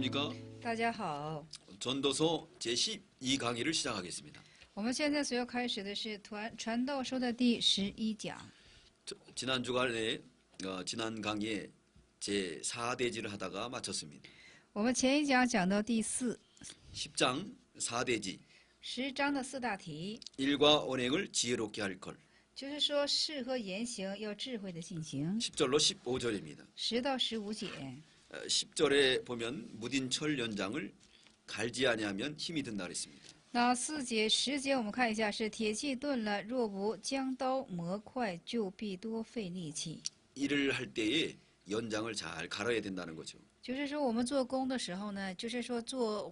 안녕하십니까? 大家好， 전도서 제12강의를 시작하겠습니다. 我们现在所要开始的是传道书的第11讲。 지난 주간에 지난 강의에 제4대지를 하다가 마쳤습니다. 我们前一讲讲到第10장 4대지 10章的4大题， 일과 언행을 지혜롭게 할 걸. 就是说事和言行要智慧的进行。 10절로 15절입니다. 10到15节， 10절에 보면 무딘 철 연장을 갈지 아니하면 힘이 든다 그랬습니다. 那4节、10节我们看一下，是铁器钝了，若不将刀磨快，就必多费力气。 일을 할 때에 연장을 잘 갈아야 된다는 거죠. 就是说我们做工的时候呢，就是说做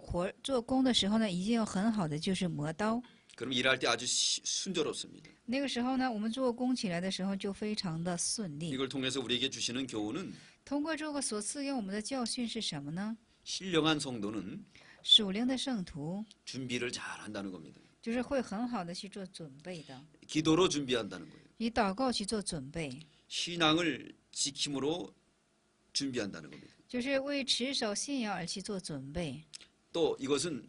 工的时候呢，一定要很好的就是磨刀。 그럼 일할 때 아주 순조롭습니다. 那个时候呢，我们做工起来的时候就非常的顺利。 이걸 통해서 우리에게 주시는 교훈은 通过这个所赐给我们的教训是什么呢？ 신령한 성도는 属灵的圣徒 준비를 잘 한다는 겁니다. 就是会很好的去做准备的， 기도로 준비한다는 거예요. 以祷告去做准备， 신앙을 지킴으로 준비한다는 겁니다. 就是为持守信仰而去做准备。 또 이것은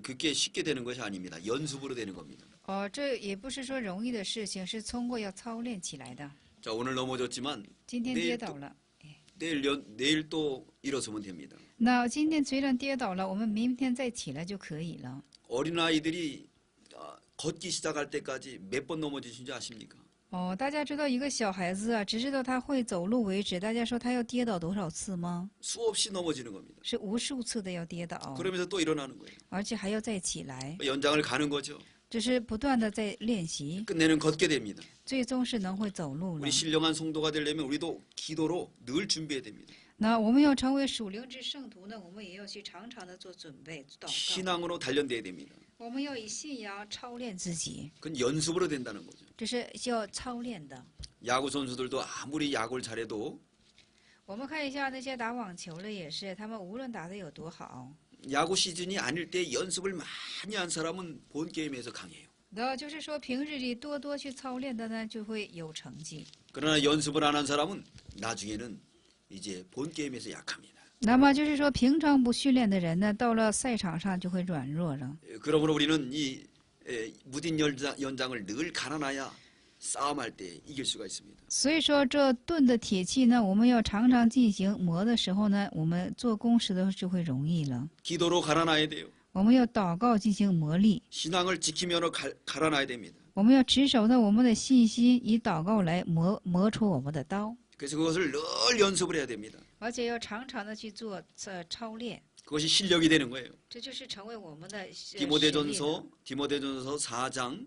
그렇게 쉽게 되는 것이 아닙니다. 연습으로 되는 겁니다. 这也不是说容易的事情，是通过要操练起来的。 자, 오늘 넘어졌지만 今天跌倒了， 내일 또 일어서면 됩니다. 那今天虽然跌倒了，我们明天再起来就可以了。 어린아이들이 걷기 시작할 때까지 몇 번 넘어지신지 아십니까? 大家知道一个小孩子啊，只知道他会走路为止，大家说他要跌倒多少次吗？ 수없이 넘어지는 겁니다. 是无数次的要跌倒， 그러면서 또 일어나는 거예요. 而且还要再起来， 연장을 가는 거죠. 这是不断的在练习， 끝내는 걷게 됩니다. 最终是能会走路了 우리 。 신령한 성도가 되려면 우리도 기도로 늘 준비해야 됩니다. 那我们要成为属灵之圣徒呢，我们也要去常常的做准备祷告， 신앙으로 단련돼야 됩니다. 我们要以信仰操练自己， 그건 연습으로 된다는 거죠. 这是需要操练的。 야구 선수들도 아무리 야구를 잘해도 我们看一下那些打网球的也是，他们无论打得有多好， 야구 시즌이 아닐 때 연습을 많이 한 사람은 본 게임에서 강해요. 就是说平日里多多去操练的呢，就会有成绩。 그러나 연습을 안 한 사람은 나중에는 이제 본 게임에서 약합니다. 那么就是说，平常不训练的人呢，到了赛场上就会软弱了。 그러므로 우리는 이 무딘 연장을 늘 갈아놔야 싸움할 때 이길 수가 있습니다. 所以说，这钝的铁器呢，我们要常常进行磨的时候呢，我们做工时的时候就会容易了。 기도로 갈아놔야 돼요. 我们要祷告进行磨砺， 신앙을 지키며 갈아놔야 됩니다. 我们要持守呢我们的信心，以祷告来磨出我们的刀， 그래서 그것을 늘 연습을 해야 됩니다. 而且要常常的去做操练， 그것이 실력이 되는 거예요. 这就是成为我们的实力了。 디모데전서 4장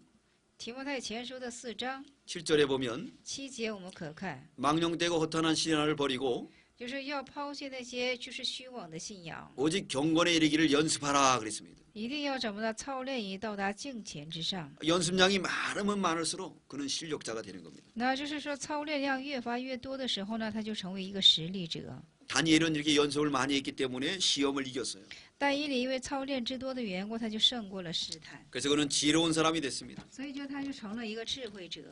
提摩太前书的4章 7절에 보면 7节，我们可看， 망령되고 허탄한 신앙을 버리고 就是要抛弃那些就是虚妄的信仰， 오직 경건에 이르기를 연습하라 그랬습니다. 一定要怎么呢？操练以到达敬虔之上。 연습량이 많으면 많을수록 그는 실력자가 되는 겁니다. 那就是说，操练量越发越多的时候呢，他就成为一个实力者。 다니엘은 이렇게 연습을 많이 했기 때문에 시험을 이겼어요. 但以理因为操练之多的缘故，他就胜过了试探， 그래서 그는 지혜로운 사람이 됐습니다. 所以他就成了一个智慧者。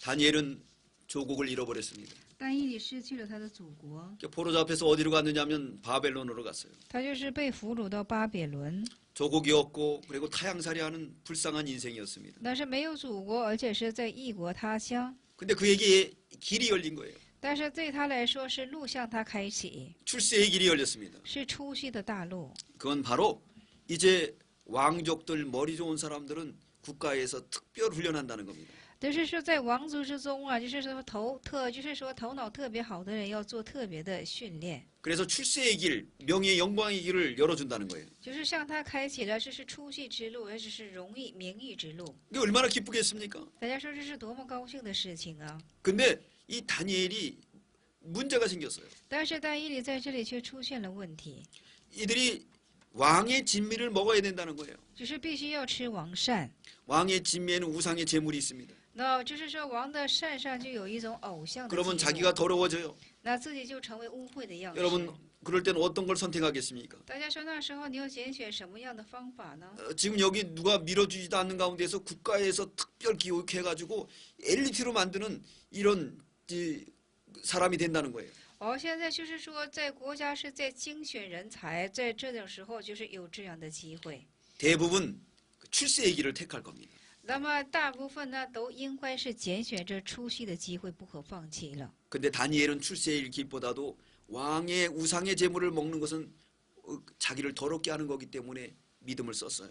다니엘은 조국을 잃어버렸습니다. 但以理失去了他的祖国， 포로 잡혀서 어디로 갔느냐면 바벨론으로 갔어요. 他就是被俘虏到巴比伦， 조국이 없고 그리고 타향살이하는 불쌍한 인생이었습니다. 但是没有祖国，而且是在异国他乡。 근데 그에게 길이 열린 거예요. 但是对他来说，是路向他开启， 출세의 길이 열렸습니다. 是出息的大路。 그건 바로 이제 왕족들 머리 좋은 사람들은 국가에서 특별 훈련한다는 겁니다. 就是说，在王族之中啊，就是说头脑特别好的人要做特别的训练， 그래서 출세의 길, 명예 영광의 길을 열어준다는 거예요. 就是向他开启了这是出息之路，而且是荣誉名誉之路。 이게 얼마나 기쁘겠습니까? 大家说这是多么高兴的事情啊！ 근데 이 다니엘이 문제가 생겼어요. 但是但以理在这里却出现了问题， 이들이 왕의 진미를 먹어야 된다는 거예요. 就是必须要吃王膳。 왕의 진미에는 우상의 제물이 있습니다. 那就是说，王的膳上就有一种偶像的 그러면 祭 자기가 物， 더러워져요. 那自己就成为污秽的样式。 여러분 그럴 때는 어떤 걸 선택하겠습니까? 大家说那时候你要拣选什么样的方法呢？ 지금 여기 누가 밀어주지도 않는 가운데서 국가에서 특별 교육해가지고 엘리트로 만드는 이런 사람이 된다는 거예요. 现在就是说，在国家是在精选人才，在这种时候就是有这样的机会。 대부분 출세의 길을 택할 겁니다. 那么大部分呢，都应该是拣选这出息的机会，不可放弃了。 근데 다니엘은 출세의 길보다도 왕의 우상의 재물을 먹는 것은 자기를 더럽게 하는 거기 때문에 믿음을 썼어요.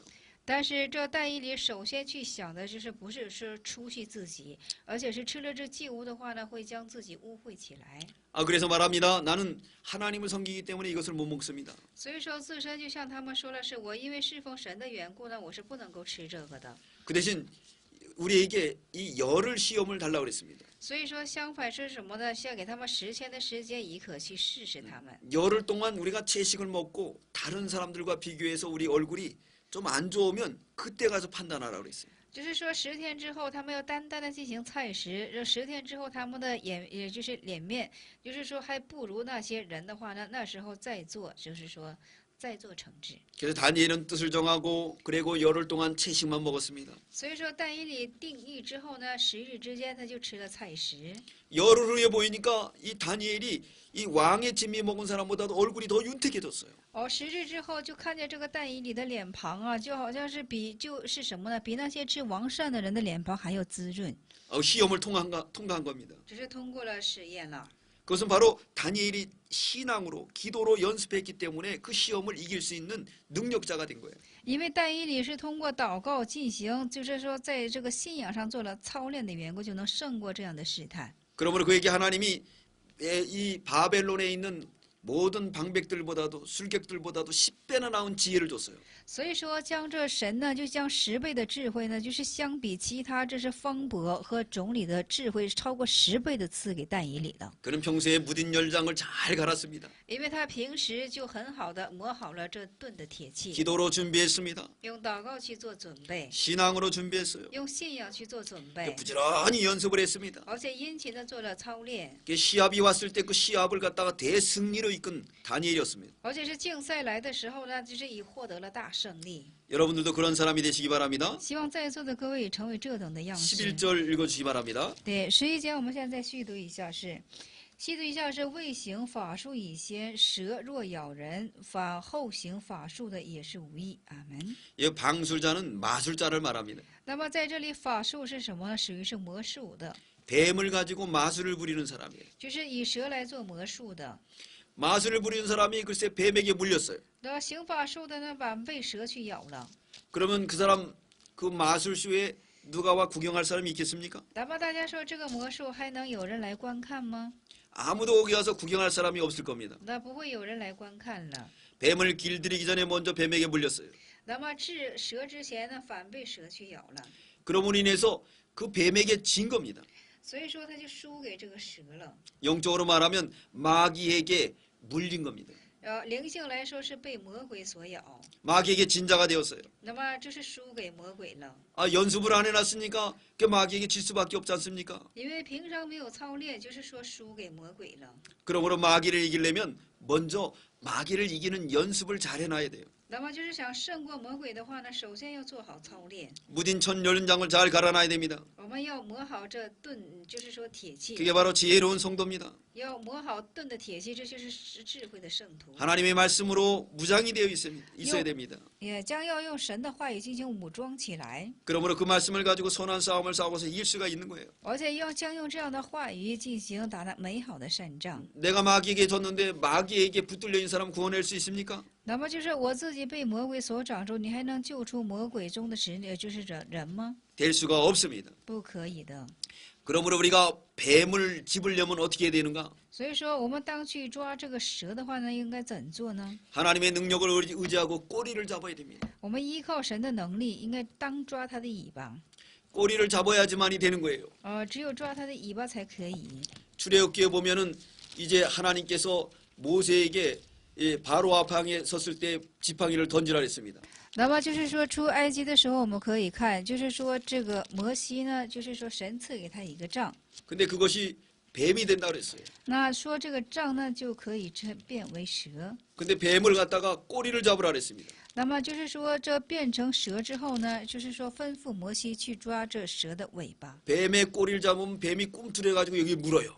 但是这但以理首先去想的就是不是说出息自己，而且是吃了这祭物的话呢，会将自己污秽起来。 그래서 말합니다. 나는 하나님을 섬기기 때문에 이것을 못 먹습니다. 所以说自身就像他们说了，是我因为侍奉神的缘故呢，我是不能够吃这个的。 그 대신 우리에게 이 열흘 시험을 달라고 그랬습니다. 所以说相反是什么呢？是要给他们10天的时间，以可去试试他们。 열흘 동안 우리가 채식을 먹고 다른 사람들과 비교해서 우리 얼굴이 좀 안 좋으면 그때 가서 판단하라고 그랬어요. 就是说10天之后，他们要单单的进行菜食。这10天之后，他们的也就是脸面，就是说还不如那些人的话呢，那时候再做，就是说再做惩治。 그래서 다니엘은 뜻을 정하고 그리고 열흘 동안 채식만 먹었습니다. 所以说但以理定义之后呢，10日之间他就吃了菜食。 열흘 후에 보이니까 이 다니엘이 이 왕의 진미 먹은 사람보다도 얼굴이 더 윤택해졌어요. 10日之后就看见这个但以理的脸庞啊，就好像是就是什么呢？比那些吃王膳的人的脸庞还要滋润。 시험을 통과한 겁니다. 只是通过了试验了。 그것은 바로 다니엘이 신앙으로 기도로 연습했기 때문에 그 시험을 이길 수 있는 능력자가 된 거예요. 因为但以理是通过祷告进行，就是说在这个信仰上做了操练的缘故，就能胜过这样的试探。 그러므로 그에게 하나님이 이 바벨론에 있는 모든 방백들보다도 술객들보다도 10배나 나은 지혜를 줬어요. 所以说，将这神呢，就将10倍的智慧呢，就是相比其他这是方伯和种里的智慧超过10倍的赐给但以理的。 그는 평소에 무딘 열장을 잘 갈았습니다. 因为他平时就很好的磨好了这盾的铁器， 기도로 준비했습니다. 用祷告去做准备， 신앙으로 준비했어요. 用信仰去做准备， 부지런히 연습을 했습니다. 而且殷勤的做了操练， 시합이 왔을 때 그 시합을 갖다가 대승리로 이끈 다니엘이었습니다. 而且是竞赛来的时候呢，就是已获得了大胜利。 여러분들도 그런 사람이 되시기 바랍니다. 希望在座的各位也成为这等的样式。 11절 읽어주시기 바랍니다. 对，11节我们现在再续读一下是。 细读一下是未行法术以先，蛇若咬人，反后行法术的也是无益。阿门。 이 방술자는 마술자를 말합니다. 那么在这里法术是什么呢？属于是魔术的， 뱀을 가지고 마술을 부리는 사람이에요. 就是以蛇来做魔术的。 마술을 부리는 사람이 글쎄 뱀에게 물렸어요. 那行法术的呢，被蛇去咬了。 그러면 그 사람 그 마술쇼에 누가 와 구경할 사람이 있겠습니까? 那么大家说这个魔术还能有人来观看吗？ 아무도 거기 와서 구경할 사람이 없을 겁니다. 那不会有人来观看了。 뱀을 길들이기 전에 먼저 뱀에게 물렸어요. 那么治蛇之前呢，反被蛇去咬了， 그러므로 인해서 그 뱀에게 진 겁니다. 所以说他就输给这个蛇了。 영적으로 말하면 마귀에게 물린 겁니다. 灵性来说是被魔鬼所咬， 마귀에게 진자가 되었어요. 那么这是输给魔鬼了。 연습을 안 해놨으니까 그 마귀에게 질 수밖에 없지 않습니까? 因为平常没有操练，就是说输给魔鬼了。 그러므로 마귀를 이기려면 먼저 마귀를 이기는 연습을 잘 해놔야 돼요. 那么就是想胜过魔鬼的话呢，首先要做好操练， 무딘 천열장을 잘 갈아놔야 됩니다. 我们要磨好这盾，就是说铁器， 그게 바로 지혜로운 성도입니다. 要磨好盾的铁器，这就是智慧的圣徒， 하나님의 말씀으로 무장이 되어 있어야 됩니다. 也将要用神的话语进行武装起来， 그러므로 그 말씀을 가지고 선한 싸움을 싸워서 이길 수가 있는 거예요. 而且将用这样的话语进行打那美好的胜仗。 내가 마귀에게 졌는데 마귀에게 붙들려 있는 사람 구원할 수 있습니까? 那么就是我自己被魔鬼所掌住，你还能救出魔鬼中的就是人吗？ 될 수가 없습니다. 不可以的。 그러므로 우리가 뱀을 집으려면 어떻게 해야 되는가? 所以说，我们当去抓这个蛇的话呢，应该怎做呢？ 하나님의 능력을 의지하고 꼬리를 잡아야 됩니다. 我们依靠神的能力，应该当抓它的尾巴。 꼬리를 잡아야지만이 되는 거예요. 只有抓它的尾巴才可以。 출애굽기에 보면은 이제 하나님께서 모세에게 바로 앞항에 섰을 때 지팡이를 던지라 했습니다. 那么就是说，出埃及的时候，我们可以看，就是说这个摩西呢，就是说神赐给他一个杖， 근데 그것이 뱀이 된다 그랬어요. 那说这个杖呢就可以变为蛇。 근데 뱀을 갖다가 꼬리를 잡으라 그랬습니다. 那么就是说，这变成蛇之后呢，就是说吩咐摩西去抓这蛇的尾巴。 뱀의 꼬리를 잡으면 뱀이 꿈틀해 가지고 여기 물어요.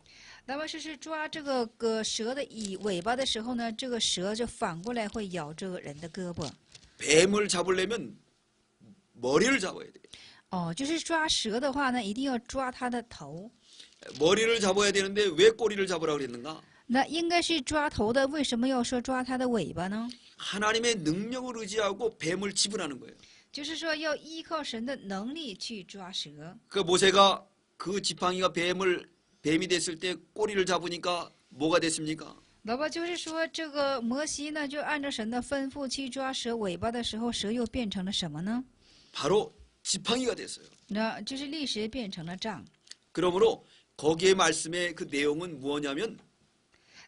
那么是抓这个蛇的尾巴的时候呢，这个蛇就反过来会咬这个人的胳膊。 뱀을 잡으려면 머리를 잡아야 돼요. 哦，就是抓蛇的话呢，一定要抓它的头。 머리를 잡아야 되는데 왜 꼬리를 잡으라고 그랬는가? 那应该是抓头的，为什么要说抓它的尾巴呢？ 하나님의 능력을 의지하고 뱀을 지불하는 거예요. 就是说要依靠神的能力去抓蛇。 그 모세가 그 지팡이가 뱀이 됐을 때 꼬리를 잡으니까 뭐가 됐습니까? 那么就是说，这个摩西呢，就按照神的吩咐去抓蛇尾巴的时候，蛇又变成了什么呢？ 바로 지팡이가 됐어요. 那就是立时变成了杖。 그러므로 거기에 말씀의 그 내용은 무엇냐면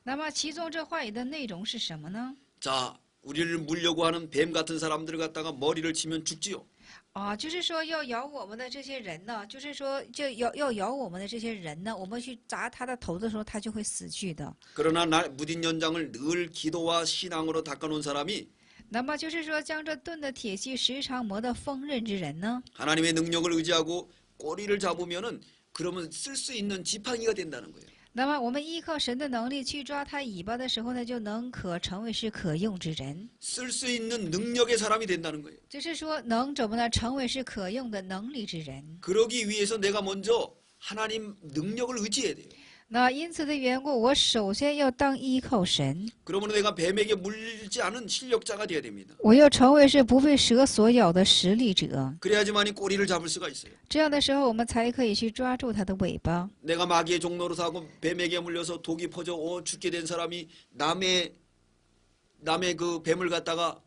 那么其中这话语的内容是什么呢？ 자, 우리를 물려고 하는 뱀 같은 사람들을 갖다가 머리를 치면 죽지요. 啊，就是说要咬我们的这些人呢，就是说就要咬我们的这些人呢，我们去砸他的头的时候，他就会死去的。 그러나 무딘 연장을 늘 기도와 신앙으로 닦아놓은 사람이 那么就是说，将这钝的铁器时常磨得锋刃之人呢， 하나님의 능력을 의지하고 꼬리를 잡으면은 그러면 쓸 수 있는 지팡이가 된다는 거예요. 那么我们依靠神的能力去抓他尾巴的时候呢，就能成为是可用之人。 쓸 수 있는 능력의 사람이 된다는 거예요. 就是说，能怎么呢？成为是可用的能力之人。 그러기 위해서 내가 먼저 하나님 능력을 의지해야 돼요. 那因此的缘故，我首先要当依靠神， 그러면 내가 뱀에게 물리지 않은 실력자가 돼야 됩니다. 我要成为是不被蛇所咬的实力者。 그래야지만이 꼬리를 잡을 수가 있어요. 这样的时候，我们才可以去抓住它的尾巴。 내가 마귀의 종로로 사고 뱀에게 물려서 독이 퍼져 죽게 된 사람이 남의 그 뱀을 갖다가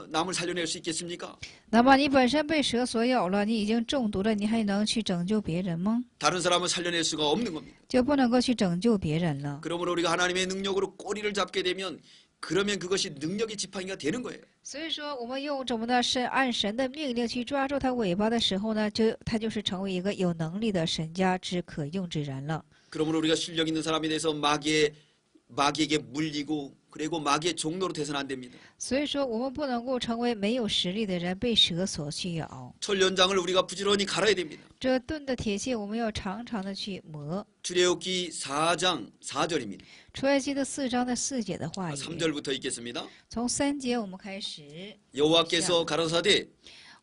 남을 살려낼 수 있겠습니까? 那么你本身被蛇所咬了，你已经中毒了，你还能去拯救别人吗？ 다른 사람을 살려낼 수가 없는 겁니다. 就不能够去拯救别人了。 그러므로 우리가 하나님의 능력으로 꼬리를 잡게 되면 그러면 그것이 능력의 지팡이가 되는 거예요. 所以说，我们用怎么的按神的命令去抓住它尾巴的时候呢，它就是成为一个有能力的神家之可用之人了。 그러므로 우리가 실력 있는 사람이 돼서 마귀에게 물리고 그리고 마귀의 종로로 돼서는 안 됩니다. 所以说，我们不能够成为没有实力的人，被蛇所去咬。 철연장을 우리가 부지런히 갈아야 됩니다. 这钝的铁器，我们要常常的去磨。 출애굽기 4장 4절입니다. 出埃及的4章的4节的话语， 3절부터 읽겠습니다. 从3节我们开始。 여호와께서 가라사대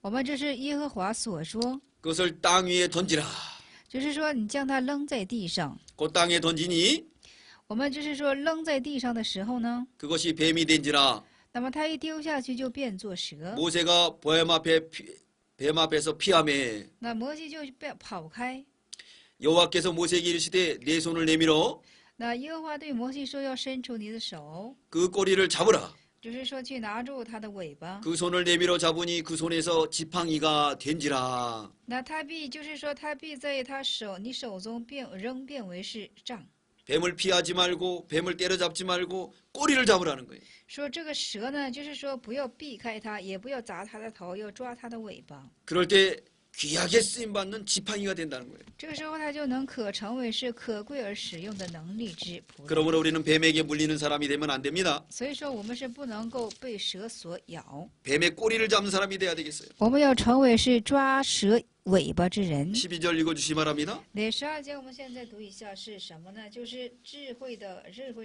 我们这是耶和华所说， 그것을 땅 위에 던지라. 就是说你将它扔在地上。 그 땅에 던지니 我们就是说扔在地上的时候呢， 그것이 뱀이 된지라. 那么它一丢下去就变作蛇。 모세가 뱀 앞에서 피하매 那摩西就跑开。 여호와께서 모세에게 이르시되 내 손을 내밀어 那耶和华对摩西说：“要伸出你的手， 그 꼬리를 잡으라. 就是说去拿住它的尾巴。 그 손을 내밀어 잡으니 그 손에서 지팡이가 된지라. 那他必就是说他必在你手中变为是杖。 뱀을 피하지 말고 뱀을 때려잡지 말고 꼬리를 잡으라는 거예요. 说这个蛇呢，就是说不要避开它，也不要砸它的头，要抓它的尾巴。 그럴 때 귀하게 쓰임 받는 지팡이가 된다는 거예요. 这个时候它就能成为是可贵而使用的能力之仆人。 그러므로 우리는 뱀에게 물리는 사람이 되면 안 됩니다. 所以说我们是不能够被蛇所咬， 뱀의 꼬리를 잡는 사람이 돼야 되겠어요. 我们要成为是抓蛇尾巴之人。 12절 읽어주시기 바랍니다. 第12节我们现在读一下是什么呢？就是智慧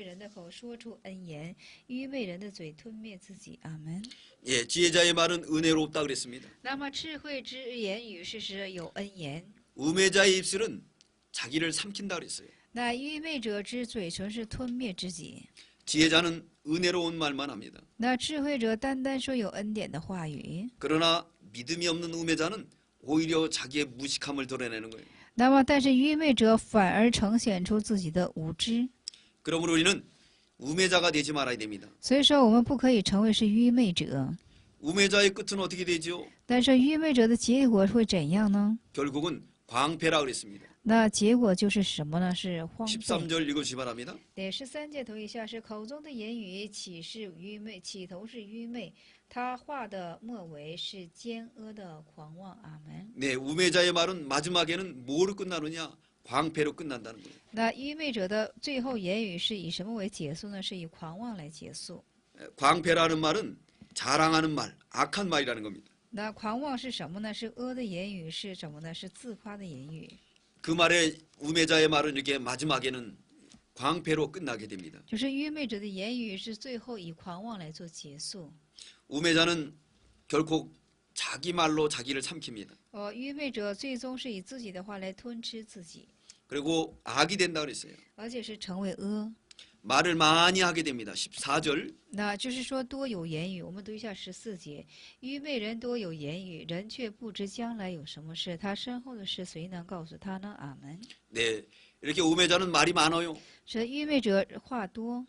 人的口说出恩言，愚昧人的嘴吞灭自己。阿门。 예, 지혜자의 말은 은혜롭다 그랬습니다. 那么智慧之言语是有恩言， 우매자의 입술은 자기를 삼킨다 그랬어요. 那愚昧者之嘴唇是吞灭自己。 지혜자는 은혜로운 말만 합니다. 那智慧者单单说有恩典的话语， 그러나 믿음이 없는 우매자는 오히려 자기의 무식함을 드러내는 거예요. 那么但是愚昧者反而呈现出自己的无知。 그러므로 우리는 우매자가 되지 말아야 됩니다. 所以说我们不可以成为是愚昧者。 우매자의 끝은 어떻게 되죠? 但是愚昧者的结果会怎样呢？ 결국은 광패라 그랬습니다. 那结果就是什么呢？是荒废。 13절 읽어주시기 바랍니다. 第13节读一下，是口中的言语起头是愚昧，他话的末尾是奸恶的狂妄。阿门。 네, 우매자의 말은 마지막에는 뭐로 끝나느냐? 광패로 끝난다는 거예요. 那愚昧者的最后言语是以什么为结束呢？是以狂妄来结束。 광패라는 말은 자랑하는 말, 악한 말이라는 겁니다. 那狂妄是什么呢？是恶的言语，是什么呢？是自夸的言语。 그 말에 우매자의 말은 이렇게 마지막에는 광패로 끝나게 됩니다. 就是愚昧者的言语是最后以狂妄来做结束。 우매자는 결코 자기 말로 자기를 삼킵니다. 愚昧者最终是以自己的话来吞吃自己， 그리고 악이 된다고 그랬어요. 而且是成为恶。 말을 많이 하게 됩니다. 14절 那就是说多有言语。我们读一下14节：愚昧人多有言语，人却不知将来有什么事，他身后的事谁能告诉他呢？阿门。 네, 이렇게 우매자는 말이 많아요. 是愚昧者话多，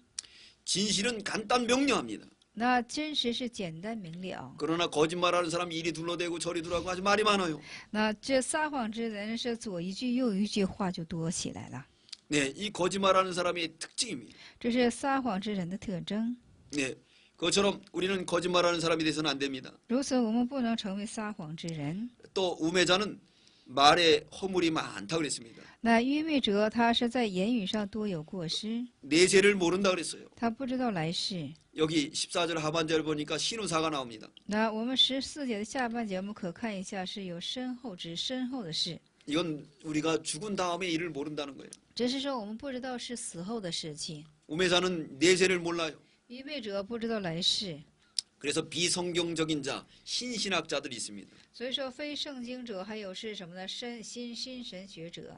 진실은 간단 명료합니다. 那真实是简单明了。 그러나 거짓말하는 사람이 이리 둘러대고 저리 둘러가고 아주 말이 많아요. 那这撒谎之人是左一句右一句，话就多起来了。 네, 이 거짓말하는 사람의 특징입니다. 这是撒谎之人的特征。 네, 그것처럼 우리는 거짓말하는 사람이 돼서는 안 됩니다. 如此，我们不能成为撒谎之人。 또 우매자는 말에 허물이 많다고 그랬습니다. 那愚昧者他是在言语上多有过失， 내세를 모른다 그랬어요. 他不知道来世。 여기 14절 하반절 보니까 신우사가 나옵니다. 那我们14节的下半节，我们可看一下，是有身后之身后的事。 이건 우리가 죽은 다음에 일을 모른다는 거예요. 只是说我们不知道是死后的事情。 우매자는 내세를 몰라요. 愚昧者不知道来世， 그래서 비성경적인 자, 신신학자들이 있습니다. 所以说非圣经者还有是什么呢？新神学者，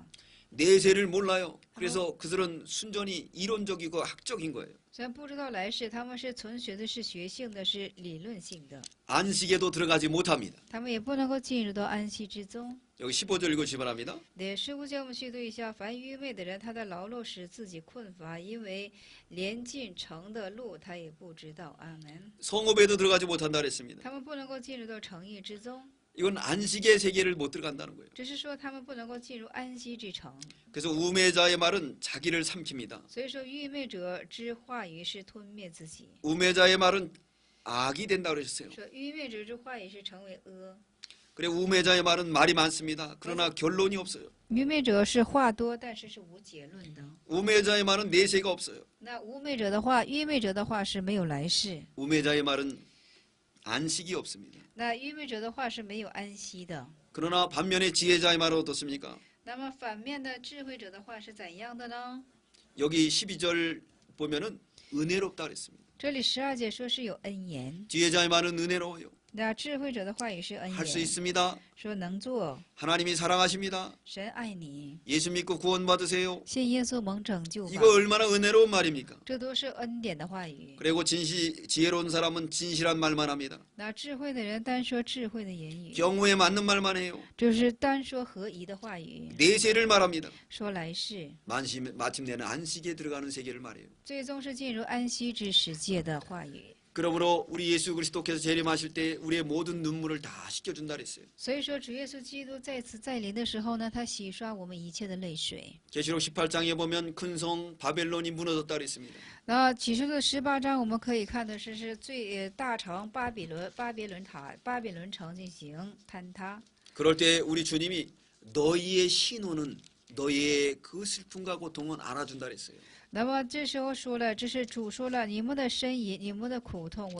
내세를 몰라요. 그래서 그들은 순전히 이론적이고 학적인 거예요. 虽然不知道来世，他们是存学的是学性的，是理论性的， 안식에도 들어가지 못합니다. 他们也不能够进入到安息之中。 여기 15절 읽으시기 바랍니다. 对15节我们去读一下：凡愚昧的人，他的劳碌使自己困乏，因为连进城的路他也不知道。阿门。 성읍에도 들어가지 못한다 그랬습니다. 他们不能够进入到城邑之中， 이건 안식의 세계를 못 들어간다는 거예요. 只是说他们不能够进入安息之城。 그래서 우매자의 말은 자기를 삼킵니다. 所以说，愚昧者之话语是吞灭自己。 우매자의 말은 악이 된다 그러셨어요. 说愚昧者之话语是成为恶。 그래 우매자의 말은 말이 많습니다. 그러나 결론이 없어요. 愚昧者是话多，但是是无结论的。 우매자의 말은 내세가 없어요. 那愚昧者的话，愚昧者的话是没有来世。 우매자의 말은 안식이 없습니다. 那愚昧者的话是没有安息的。 그러나 반면에 지혜자의 말은 어떻습니까? 那么反面的智慧者的话是怎样的呢？ 여기 12절 보면은 은혜롭다 그랬습니다. 这里12节说是有恩言， 지혜자의 말은 은혜로워요. 那智慧者的话语是恩 할 수 言， 있습니다. 说能做， 하나님이 사랑하십니다. 神爱你， 예수 믿고 구원받으세요. 信耶稣蒙拯救吧。 이거 얼마나 은혜로운 말입니까? 这都是恩典的话语。 그리고 지혜로운 사람은 진실한 말만 합니다. 那智慧的人单说智慧的言语， 경우에 맞는 말만 해요. 就是单说合宜的话语， 내세를 말합니다. 说来世， 마침내는 안식에 들어가는 세계를 말해요. 最终是进入安息之世界的话语。 그러므로 우리 예수 그리스도께서 재림하실 때 우리의 모든 눈물을 다 씻겨준다 그랬어요. 所以说，主耶稣基督再次再临的时候呢，他洗刷我们一切的泪水。 계시록 18장에 보면 큰 성 바벨론이 무너졌다 그랬습니다. 那启示录18章我们可以看的是最大城巴比伦城进行坍塌。 그럴 때 우리 주님이 너희의 신호는 너희의 그 슬픔과 고통은 알아준다 그랬어요. 那么这时候说了，这是主说了，你们的呻吟，你们的苦痛，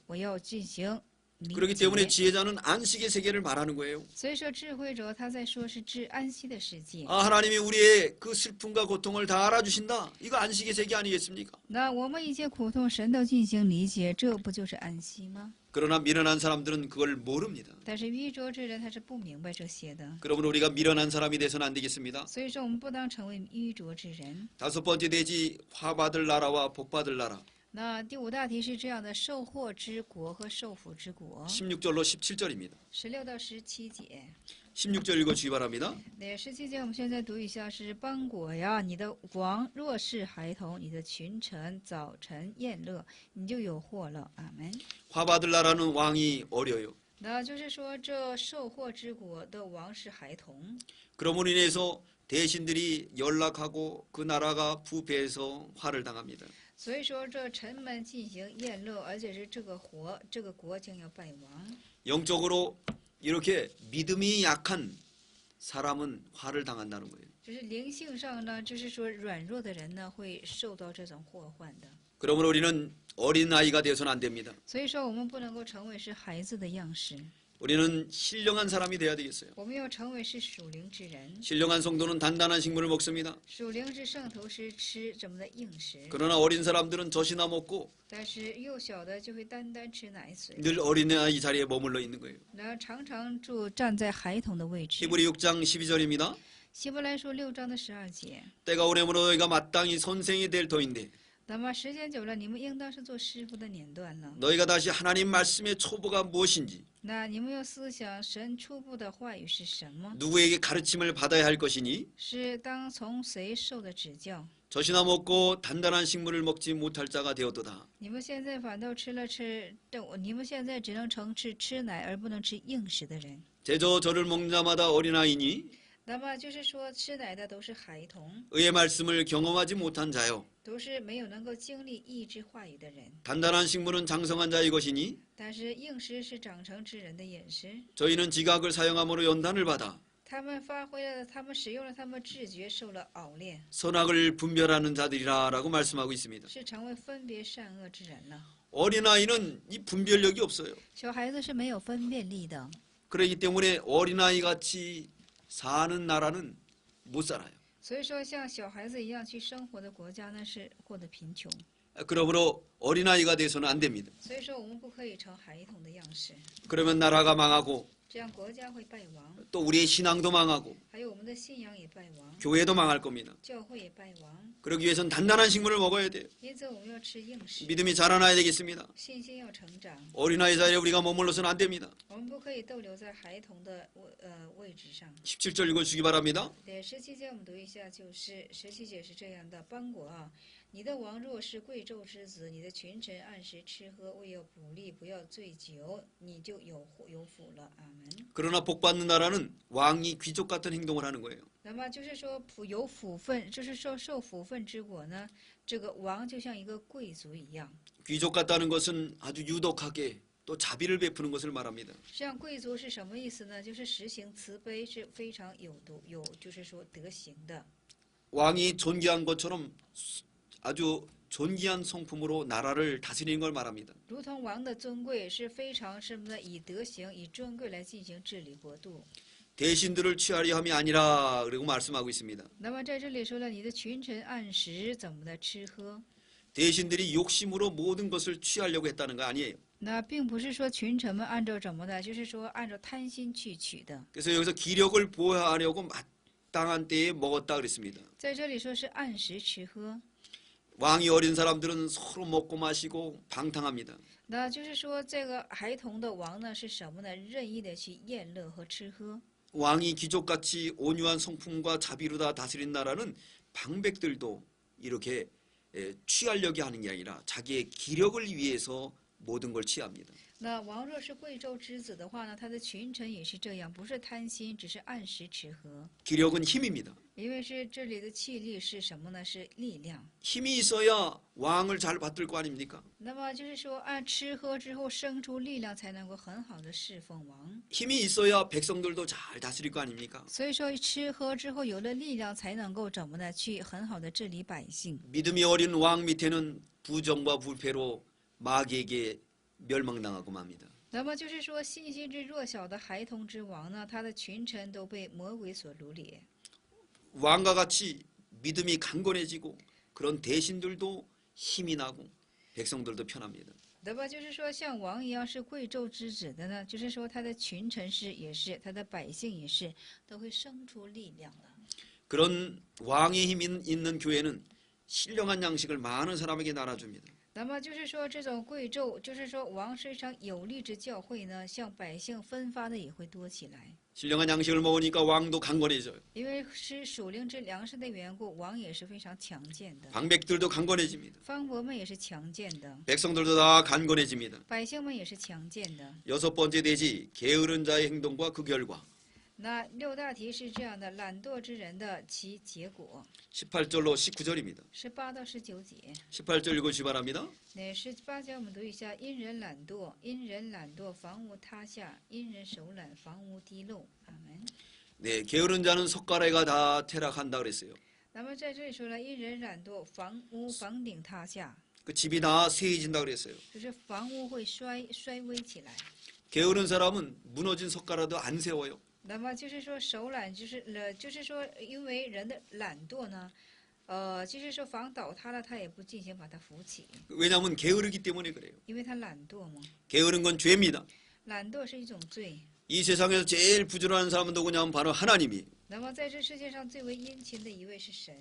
我要进行理 그렇기 때문에 解。 지혜자는 안식의 세계를 말하는 거예요. 所以说，智慧者他在说是治安息的世界。 아, 하나님이 우리의 그 슬픔과 고통을 다 알아주신다. 이거 안식의 세계 아니겠습니까? 那我们一切苦痛，神都进行理解，这不就是安息吗？ 그러나 미련한 사람들은 그걸 모릅니다. 但是愚拙之人他是不明白这些的。 그러므로 우리가 미련한 사람이 돼서는 안 되겠습니다. 所以说，我们不当成为愚拙之人。 다섯 번째 대지 화받을 나라와 복받을 나라. 那第五大题是这样的：受祸之国和受福之国。 16절로 17절입니다. 16到17节。 16절 읽어주기 바랍니다. 那17节我们现在读一下：是邦国呀，你的王若是孩童，你的群臣早晨宴乐，你就有祸了。阿门。 화받을 나라는 왕이 어려요. 那就是说，这受祸之国的王是孩童， 그러므로 인해서 대신들이 연락하고 그 나라가 부패해서 화를 당합니다. 所以说这臣们进行宴乐，而且是这个国将要败亡。 영적으로 이렇게 믿음이 약한 사람은 화를 당한다는 거예요. 就是灵性上呢，就是说软弱的人呢会受到这种祸患的。 그러므로 우리는 어린 아이가 되어서는 안 됩니다. 所以说，我们不能够成为是孩子的样式。 우리는 신령한 사람이 돼야 되겠어요. 我们要成为是属灵之人。 신령한 성도는 단단한 식물을 먹습니다. 属灵之圣徒是吃怎么的硬食， 그러나 어린 사람들은 젖이나 먹고 但是幼小的就会单单吃奶水， 늘 어린아이 자리에 머물러 있는 거예요. 然后常常站在孩童的位置。 히브리 6장 12절입니다. 希伯来书6章的12节。 때가 오래므로 너희가 마땅히 선생이 될 터인데 那么时间久了，你们应当是做师傅的年段了。 너희가 다시 하나님 말씀의 초보가 무엇인지 那你们要思想神初步的话语是什么？ 누구에게 가르침을 받아야 할 것이니 是当从谁受的指教？ 젖이나 먹고 단단한 식물을 먹지 못할 자가 되었도다. 你们现在反倒你们现在只能成吃奶而不能吃硬食的人。 제저 저를 먹는 자마다 어린아이니 那么就是说，吃奶的都是孩童， 의의 말씀을 경험하지 못한 자요. 都是没有能够经历意志话语的人。 단단한 식물은 장성한 자의 것이니 但是硬食是长成之人的饮食， 저희는 지각을 사용함으로 연단을 받아 他们使用了他们知觉，受了熬炼， 선악을 분별하는 자들이라라고 말씀하고 있습니다. 是成为分别善恶之人了。 어린아이는 이 분별력이 없어요. 小孩子是没有分辨力的， 그렇기 때문에 어린아이 같이 사는 나라는 못 살아요. 所以说像小孩子一样去生活的国家呢，是过得贫穷。 그러므로 어린아이가 돼서는 안 됩니다. 所以说我们不可以成孩童的样式， 그러면 나라가 망하고 这样国家会败亡， 또 우리의 신앙도 망하고 还有我们的信仰也败亡， 교회도 망할 겁니다. 教会也败亡。 그러기 위해서는 단단한 식물을 먹어야 돼요. 因此我们要吃硬食， 믿음이 자라나야 되겠습니다. 信心要成长。 어린아이 자리에 우리가 머물러서는 안 됩니다. 我们不可以逗留在孩童的位置上。 17절 읽어주시기 바랍니다. 对17节我们读一下，就是17节是这样的：邦国啊，你的王若是贵胄之子，你的群臣按时吃喝，未要补力，不要醉酒，你就有福了。阿门。 그러나 복받는 나라는 왕이 귀족 같은 행동을 하는 거예요. 那么就是说有福分，就是说受福分之果呢，这个王就像一个贵族一样。 귀족 같다는 것은 아주 유독하게 또 자비를 베푸는 것을 말합니다. 像贵族是什么意思呢？就是实行慈悲，是非常就是说德行的。 왕이 존귀한 것처럼 아주 존귀한 성품으로 나라를 다스리는 걸 말합니다. 如同王的尊贵是非常什么呢？以德行、以尊贵来进行治理国度。 대신들을 취하려 함이 아니라 그리고 말씀하고 있습니다. 那么在这里说了，你的群臣按时怎么的吃喝？ 대신들이 욕심으로 모든 것을 취하려고 했다는 거 아니에요. 那并不是说群臣们按照怎么的，就是说按照贪心去取的。 그래서 여기서 기력을 보호하려고 마땅한 때에 먹었다 그랬습니다. 在这里说是按时吃喝， 왕이 어린 사람들은 서로 먹고 마시고 방탕합니다. 那就是说这个孩童的王呢是什么呢？任意的去宴乐和吃喝。 왕이 귀족같이 온유한 성품과 자비로 다 다스린 나라는 방백들도 이렇게 취하려고 하는 게 아니라 자기의 기력을 위해서 모든 걸 취합니다. 那王若是贵胄之子的话呢，他的群臣也是这样，不是贪心，只是按时吃喝。 기력은 힘입니다. 因为是这里的气力是什么呢？是力量。 힘이 있어야 왕을 잘 받들 거 아닙니까? 那么就是说，按吃喝之后生出力量，才能够很好的侍奉王。 힘이 있어야 백성들도 잘 다스릴 거 아닙니까? 所以说，吃喝之后有了力量，才能够怎么呢？去很好的治理百姓。 믿음이 어린 왕 밑에는 부정과 부패로 마귀에게 멸망당하고 맙니다. 那么就是说，信心之弱小的孩童之王呢，他的群臣都被魔鬼所掳掠。 왕과 같이 믿음이 강건해지고 그런 대신들도 힘이 나고 백성들도 편합니다. 那么就是说，像王一样是贵胄之子的呢，就是说他的群臣也是，他的百姓也是，都会生出力量了。 그런 왕의 힘이 있는 교회는 신령한 양식을 많은 사람에게 나눠줍니다. 那么就是说，这种贵胄，就是说王非常有力之教会呢，向百姓分发的也会多起来。 신령한 양식을 먹으니까 왕도 강건해져요. 因为是属灵之粮食的缘故，王也是非常强健的， 방백들도 강건해집니다. 方伯们也是强健的， 백성들도 다 강건해집니다. 百姓们也是强健的。 여섯 번째 대지 게으른 자의 행동과 그 결과. 那六大题是这样的：懒惰之人的其结果。 18절로 19절입니다. 18到19节。 18절 읽어주시 바랍니다. 那18节我们读一下：因人懒惰，因人懒惰，房屋塌下；因人手懒，房屋滴漏。阿门。 네, 게으른 자는 석가래가 다 퇴락한다 그랬어요. 那么在这里说了，因人懒惰，房顶塌下， 그 집이 다 세해진다 그랬어요. 就是房屋会衰微起来。 게으른 사람은 무너진 석가라도 안 세워요. 那么就是说手懒，就是说因为人的懒惰呢，就是说房倒塌了，他也不进行把它扶起， 왜냐하면 게으르기 때문에 그래요. 因为他懒惰嘛。 게으른 건 죄입니다. 懒惰是一种罪。 이 세상에서 제일 부지런한 사람은 누구냐면 바로 하나님이. 那么在这世界上最为殷勤的一位是神。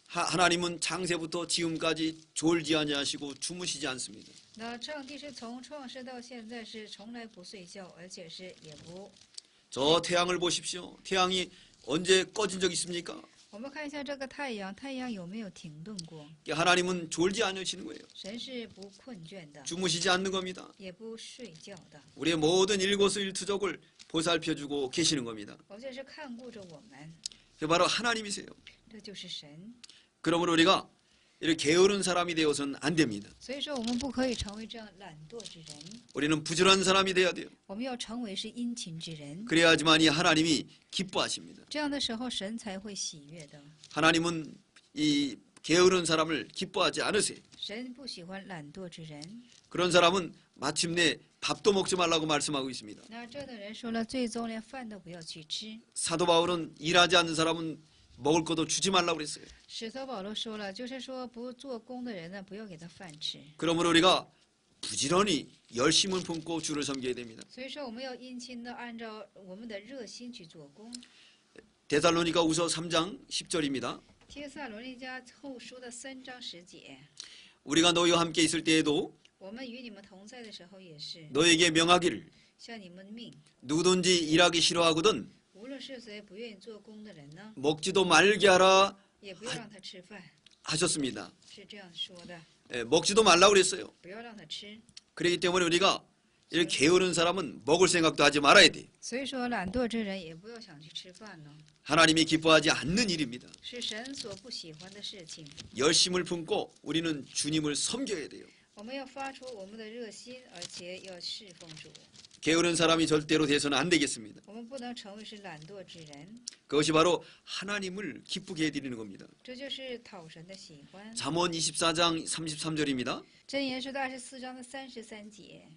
하나님은 창세부터 지금까지 졸지 아니하시고 주무시지 않습니다. 那上帝是从创世到现在是从来不睡觉，而且是也不。 저 태양을 보십시오. 태양이 언제 꺼진 적 있습니까? 我们看一下这个太阳，太阳有没有停顿过？ 하나님은 졸지 않으시는 거예요. 神是不困倦的， 주무시지 않는 겁니다. 也不睡觉的， 우리의 모든 일거수일투족을 보살펴주고 계시는 겁니다. 而且是看顾着我们， 그게 바로 하나님이세요. 这就是神。 그러므로 우리가 이렇게 게으른 사람이 되어서는 안 됩니다. 所以说，我们不可以成为这样懒惰之人， 우리는 부지런한 사람이 돼야 돼요. 我们要成为是殷勤之人。 그래야지만이 하나님이 기뻐하십니다. 这样的时候，神才会喜悦的。 하나님은 이 게으른 사람을 기뻐하지 않으세요. 神不喜欢懒惰之人。 그런 사람은 마침내 밥도 먹지 말라고 말씀하고 있습니다. 那这样的人说了，最终连饭都不要去吃。 사도 바울은 일하지 않는 사람은 먹을 것도 주지 말라고 그랬어요. 使徒保罗说了，就是说不做工的人呢，不要给他饭吃。 그러므로 우리가 부지런히 열심을 품고 주를 섬겨야 됩니다. 所以说，我们要殷勤的按照我们的热心去做工。 데살로니가 우서 3장 10절입니다. 帖撒罗尼迦后书的3章10节， 우리가 너희와 함께 있을 때에도 我们与你们同在的时候也是 너에게 명하기를 向你们命， 누구든지 일하기 싫어하거든 无论是谁不愿意做工的人呢， 먹지도 말게 하라 也不要让他吃饭， 하셨습니다. 是这样说的， 먹지도 말라고 그랬어요. 不要让他吃。 그렇기 때문에 우리가 이렇게 게으른 사람은 먹을 생각도 하지 말아야 돼. 所以说，懒惰之人也不要想去吃饭了， 하나님이 기뻐하지 않는 일입니다. 是神所不喜欢的事情。 열심을 품고 우리는 주님을 섬겨야 돼요. 我们要发出我们的热心，而且要侍奉主。 게으른 사람이 절대로 돼서는 안 되겠습니다. 我们不能成为是懒惰之人， 그것이 바로 하나님을 기쁘게 해드리는 겁니다. 这就是讨神的喜欢。 잠언 24장 33절입니다. 箴言书的24章的33节，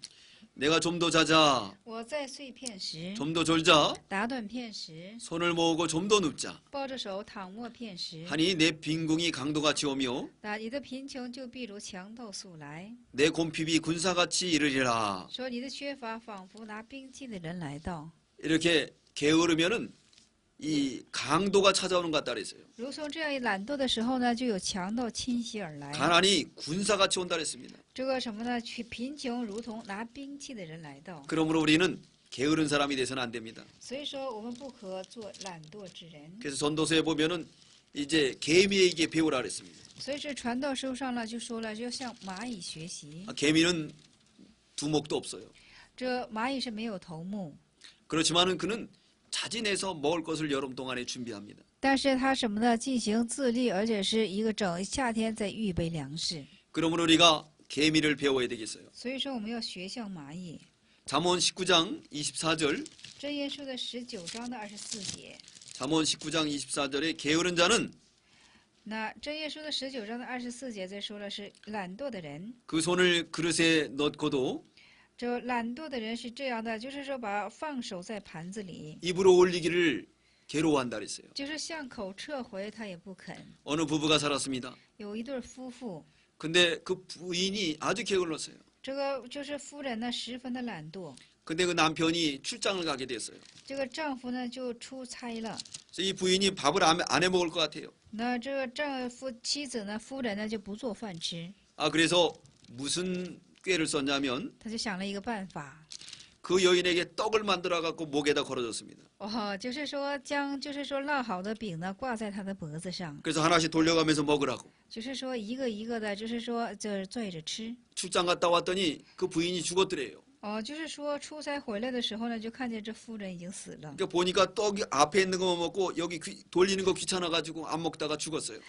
내가 좀 더 자자, 我在碎片时， 좀 더 졸자, 打盹片时， 손을 모으고 좀 더 눕자. 抱着手躺卧片时， 하니 내 빈궁이 강도같이 오며 那你的贫穷就必如强盗速来， 내 곰핍이 군사같이 이르리라. 说你的缺乏仿佛拿兵器的人来到。 이렇게 게으르면은 이 강도가 찾아오는 것 같다 그랬어요. 如从这样一懒惰的时候呢，就有强盗侵袭而来。 가난이 군사같이 온다 그랬습니다. 这个什么呢？贫穷如同拿兵器的人来到。 그러므로 우리는 게으른 사람이 돼서는 안 됩니다. 所以说，我们不可做懒惰之人。 그래서 전도서에 보면은 이제 개미에게 배우라 그랬습니다. 所以这传道书上呢就说了，就向蚂蚁学习。 개미는 두목도 없어요. 这蚂蚁是没有头目， 그렇지만은 그는 자진해서 먹을 것을 여름 동안에 준비합니다. 但是它什么呢？进行自立，而且是一个整夏天在预备粮食。 그러므로 우리가 개미를 배워야 되겠어요. 所以说，我们要学像蚂蚁。 잠언 19장 24절, 箴言书的19章的24节， 잠언 19장 24절에 게으른 자는 那箴言书的19章的24节再说了是懒惰的人。 그 손을 그릇에 넣고도 这懒惰的人是这样的，就是说把放手在盘子里， 입으로 올리기를 괴로워한다 그랬어요. 就是向口撤回，他也不肯。 어느 부부가 살았습니다. 有一对夫妇， 근데 그 부인이 아주 게을렀어요. 这个就是夫人呢十分的懒惰， 근데 그 남편이 출장을 가게 됐어요. 这个丈夫呢就出差了。 그래서 이 부인이 밥을 안 해 먹을 것 같아요. 那这个妻子呢，夫人呢就不做饭吃， 그래서 무슨 꾀를 썼냐면 他就想了一个办法， 그 여인에게 떡을 만들어 갖고 목에다 걸어줬습니다. 就是说就是说烙好的饼呢挂在他的脖子上， 그래서 하나씩 돌려가면서 먹으라고. 就是说一个一个的，就是说这拽着吃。 출장 갔다 왔더니 그 부인이 죽었더래요. 就是说出差回来的时候呢，就看见这夫人已经死了。 그러니까 보니까 떡이 앞에 있는 것만 먹고 여기 돌리는 거 귀찮아가지고 안 먹다가 죽었어요.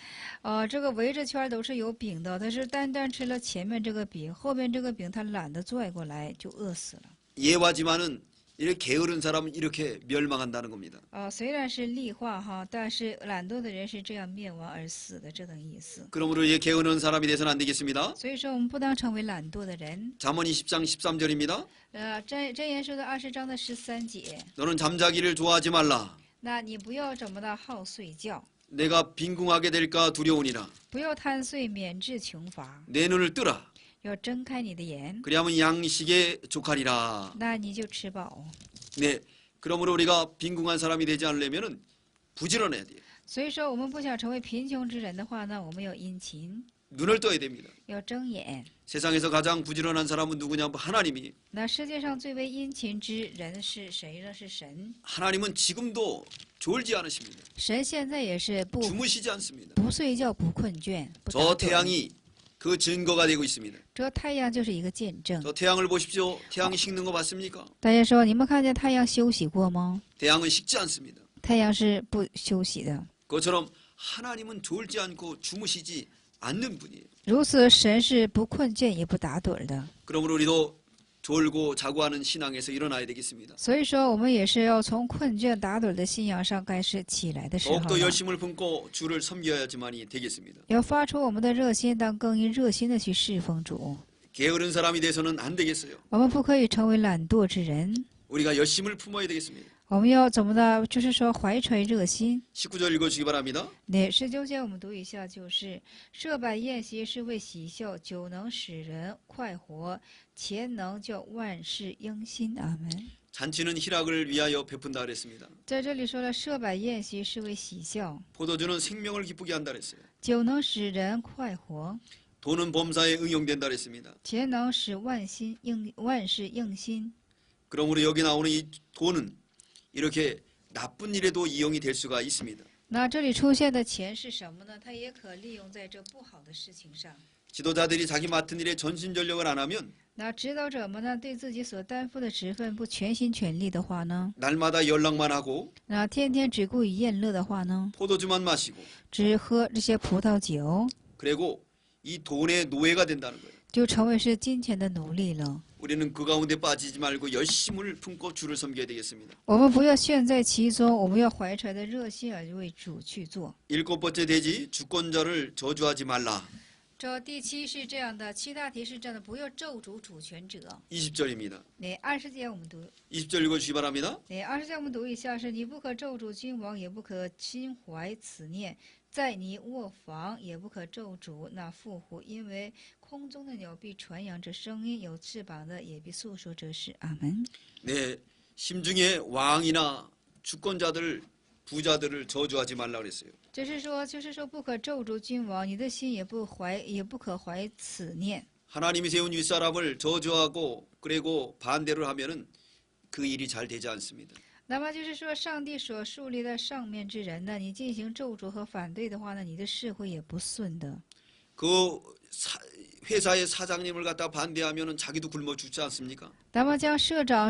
这个围着圈都是有饼的，他是单吃了前面这个饼，后面这个饼他懒得拽过来，就饿死了。 예화지만은 이렇게 게으른 사람은 이렇게 멸망한다는 겁니다. 虽然是例话哈，但是懒惰的人是这样灭亡而死的，这等意思。 그러므로 이 게으른 사람이 돼서는 안 되겠습니다. 所以说，我们不当成为懒惰的人。 잠언 20장 13절입니다. 箴言说的20章的13节， 너는 잠자기를 좋아하지 말라. 那你不要怎么的好睡觉， 내가 빈궁하게 될까 두려우니라. 不要贪睡，免致穷乏， 내 눈을 뜨라. 要睁开你的眼， 그리하면 양식에 족하리라. 那你就吃饱。 네, 그러므로 우리가 빈궁한 사람이 되지 않으려면은 부지런해야 돼요. 所以说，我们不想成为贫穷之人的话呢，我们要殷勤， 눈을 떠야 됩니다. 要睁眼。 세상에서 가장 부지런한 사람은 누구냐? 하나님이. 那世界上最为殷勤之人是谁呢？是神。 하나님은 지금도 졸지 않으십니다. 神现在也是 주무시지 않습니다. 不睡觉、不困倦、不打 저 盹。 태양이 그 증거가 되고 있습니다. 这太阳就是一个见证。 저 태양을 보십시오. 태양이 식는 거 봤습니까? 大家说，你们看见太阳休息过吗？ 태양은 식지 않습니다. 太阳是不休息的。 그것처럼 하나님은 졸지 않고 주무시지 않는 분이에요. 如此，神是不困倦也不打盹的。 그러므로 우리도 졸고 자고 하는 신앙에서 일어나야 되겠습니다. 所以说，我们也是要从困倦打盹的信仰上开始起来的时候 더욱더 了， 열심을 품고 주를 섬겨야지만이 되겠습니다. 要发出我们的热心，当更热心的去侍奉主。 게으른 사람이 돼서는 안 되겠어요. 我们不可以成为懒惰之人， 우리가 열심을 품어야 되겠습니다. 我们要怎么的？就是说怀揣热心。 19절 읽어주시기 바랍니다. 那19节我们读一下，就是设摆宴席是为喜笑，酒能使人快活，钱能叫万事应心。阿门。 잔치는 희락을 위하여 베푼다 그랬습니다. 在这里说了，设摆宴席是为喜笑， 포도주는 생명을 기쁘게 한다 그랬어요. 酒能使人快活， 돈은 범사에 응용된다 그랬습니다. 钱能使万事应心。 그러므로 여기 나오는 이 돈은 이렇게 나쁜 일에도 이용이 될 수가 있습니다. 那这里出现的钱是什么呢？它也可利用在这不好的事情上。 지도자들이 자기 맡은 일에 전심전력을 안 하면 那指导者们呢，对自己所担负的职分不全心全力的话呢， 날마다 연락만 하고 那天天只顾于宴乐的话呢， 포도주만 마시고 只喝这些葡萄酒， 그리고 이 돈의 노예가 된다는 거예요. 就成为是金钱的奴隶了。 우리는 그 가운데 빠지지 말고 열심을 품고 주를 섬겨야 되겠습니다. 我们不要陷在其中，我们要怀揣的热心而为主去做。 일곱 번째 대지 주권자를 저주하지 말라. 这第七是这样的，七大题是这样的，不要咒诅主权者。 20절입니다. 那20节我们读， 20절 읽어주시기 바랍니다. 那20节我们读一下，是你不可咒诅君王，也不可心怀此念，在你卧房也不可咒诅那富户，因为空中的鸟必传扬这声音，有翅膀的也必诉说这事。阿门。 네, 심중에 왕이나 주권자들 부자들을 저주하지 말라 그랬어요. 就是说，不可咒诅君王，你的心也不可怀此念。 하나님이 세운 윗사람을 저주하고 그리고 반대를 하면은 그 일이 잘 되지 않습니다. 那么就是说，上帝所树立的上面之人呢，你进行咒诅和反对的话呢，你的事会也不顺的。 그 회사의 사장님을 갖다 반대하면은 자기도 굶어 죽지 않습니까? 那么将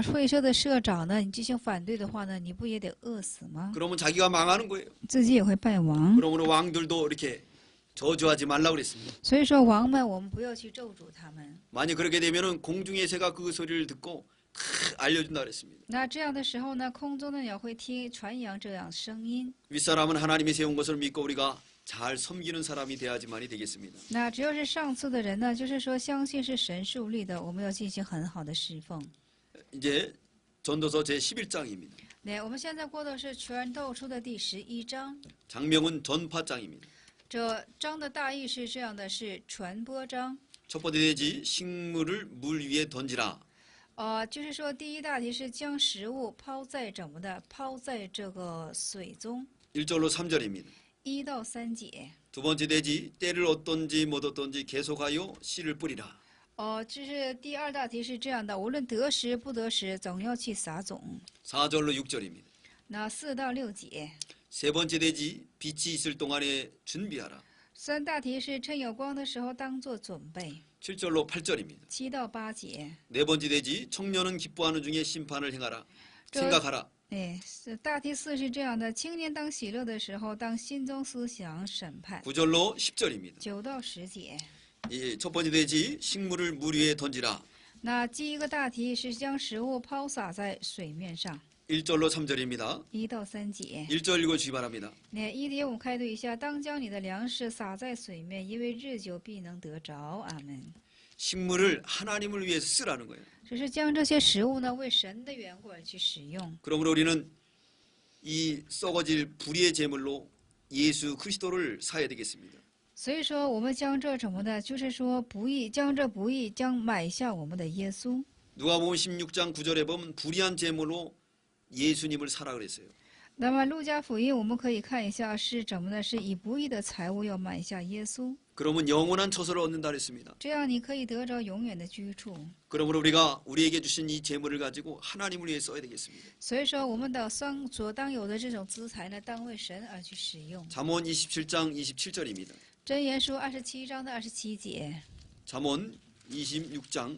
会社的社长呢，你进行反对的话呢，你不也得饿死吗？ 그러면 자기가 망하는 거예요. 自己也会败亡。 그러므로 왕들도 이렇게 저주하지 말라고 그랬습니다. 所以说，王们我们不要去咒诅他们。 만약 그렇게 되면은 공중의 새가 그 소리를 듣고 다 알려준다 그랬습니다. 那这样的时候呢，空中的鸟会传扬这样声音。 윗사람은 하나님이 세운 것을 믿고 우리가 잘 섬기는 사람이 돼야지만이 되겠습니다. 那只要是上次的人呢，就是说相信是神树立的，我们要进行很好的侍奉。 이제 전도서 제 11장입니다. 那我们现在过的是传道书的第11章。 장명은 전파장입니다. 这章的大意是这样的，是传播章。 첫 번째 대지 식물을 물 위에 던지라. 就是说第一大题是将食物抛在怎么的？抛在这个水中。 1절로 3절입니다. 1到3节。 두 번째 대지 때를 얻든지 못 얻든지 계속하여 씨를 뿌리라. 这是第二大题是这样的，无论得时不得时，总要去撒种。 4절로 6절입니다. 那4到6节。 세 번째 대지 빛이 있을 동안에 준비하라. 3大题是趁有光的时候当做准备。 7절로 8절입니다. 7到8节。 네 번째 대지 청년은 기뻐하는 중에 심판을 행하라. 생각하라. 大题4是这样的，青年当喜乐的时候，当心中思想审判。 9절로 10절입니다. 9到10节。 첫 번째 대지 식물을 물 위에 던지라. 那第一个大题是将食物抛洒在水面上， 1절로 3절입니다. 1到3节。 1절 읽어주시기 바랍니다. 那一节我们开读一下：当将你的粮食撒在水面，因为日久必能得着。阿门。 식물을 하나님을 위해서 쓰라는 거예요. 只是将这些食物呢，为神的缘故而去使用。 그러므로 우리는 이 썩어질 불의의 제물로 예수 그리스도를 사야 되겠습니다. 所以说，我们将这什么呢？就是说不义将买下我们的耶稣。 누가복음 16장 9절에 보면 불의한 제물로 예수님을 사라 그랬어요. 那么路加福音我们可以看一下是怎么呢？是以不义的财物要买下耶稣， 그러면 영원한 처소를 얻는다 그랬습니다. 这样你可以得着永远的居处。 그러므로 우리가 우리에게 주신 이 제물을 가지고 하나님을 위해 써야 되겠습니다. 所以说，我们的所当有的这种资财呢，当为神而去使用。 잠언 27장 27절입니다. 箴言书27章的27节， 잠언 26장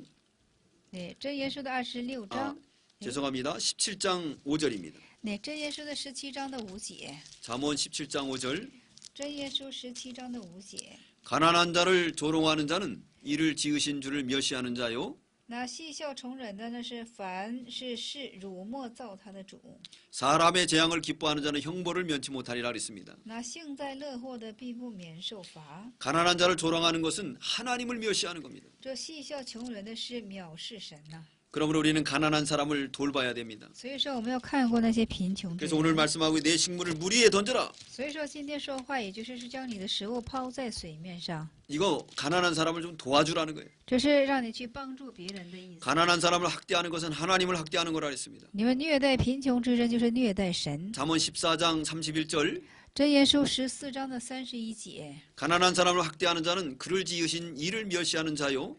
对，箴言书的26章， 죄송합니다. 17장 5절입니다. 对，箴言书的17章的5节， 잠언 17장 5절 箴言书17章的5节。 가난한 자를 조롱하는 자는 이를 지으신 주를 멸시하는 자요. 那戏笑从人的呢是凡是辱没造他的主， 사람의 재앙을 기뻐하는 자는 형벌을 면치 못하리라 그랬습니다. 那幸灾乐祸的必不免受罚。 가난한 자를 조롱하는 것은 하나님을 멸시하는 겁니다. 这戏笑穷人的是藐视神呐、 그러므로 우리는 가난한 사람을 돌봐야 됩니다. 所以说我们要看过那些贫穷的 그래서 오늘 人。 말씀하고 내 식물을 물 위에 던져라. 所以说今天说话，也就是将你的食物抛在水面上， 이거 가난한 사람을 좀 도와주라는 거예요. 这是让你去帮助别人的意思。 가난한 사람을 학대하는 것은 하나님을 학대하는 거라 했습니다. 你们虐待贫穷之人，就是虐待神。 잠언 14장 31절 箴言书14章的31节。 가난한 사람을 학대하는 자는 그를 지으신 이를 멸시하는 자요.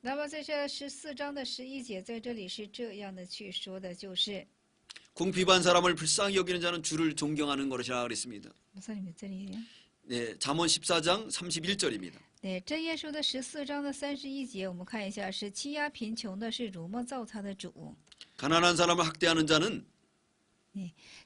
那么在这14章的11节，在这里是这样的去说的，就是 궁핍한 사람을 불쌍히 여기는 자는 주를 존경하는 것이라 그랬습니다. 我在里面这里。 네, 잠언 14장 31절입니다. 对，箴言书的14章的31节，我们看一下，是欺压贫穷的，是辱没造他的主。 가난한 사람을 학대하는 자는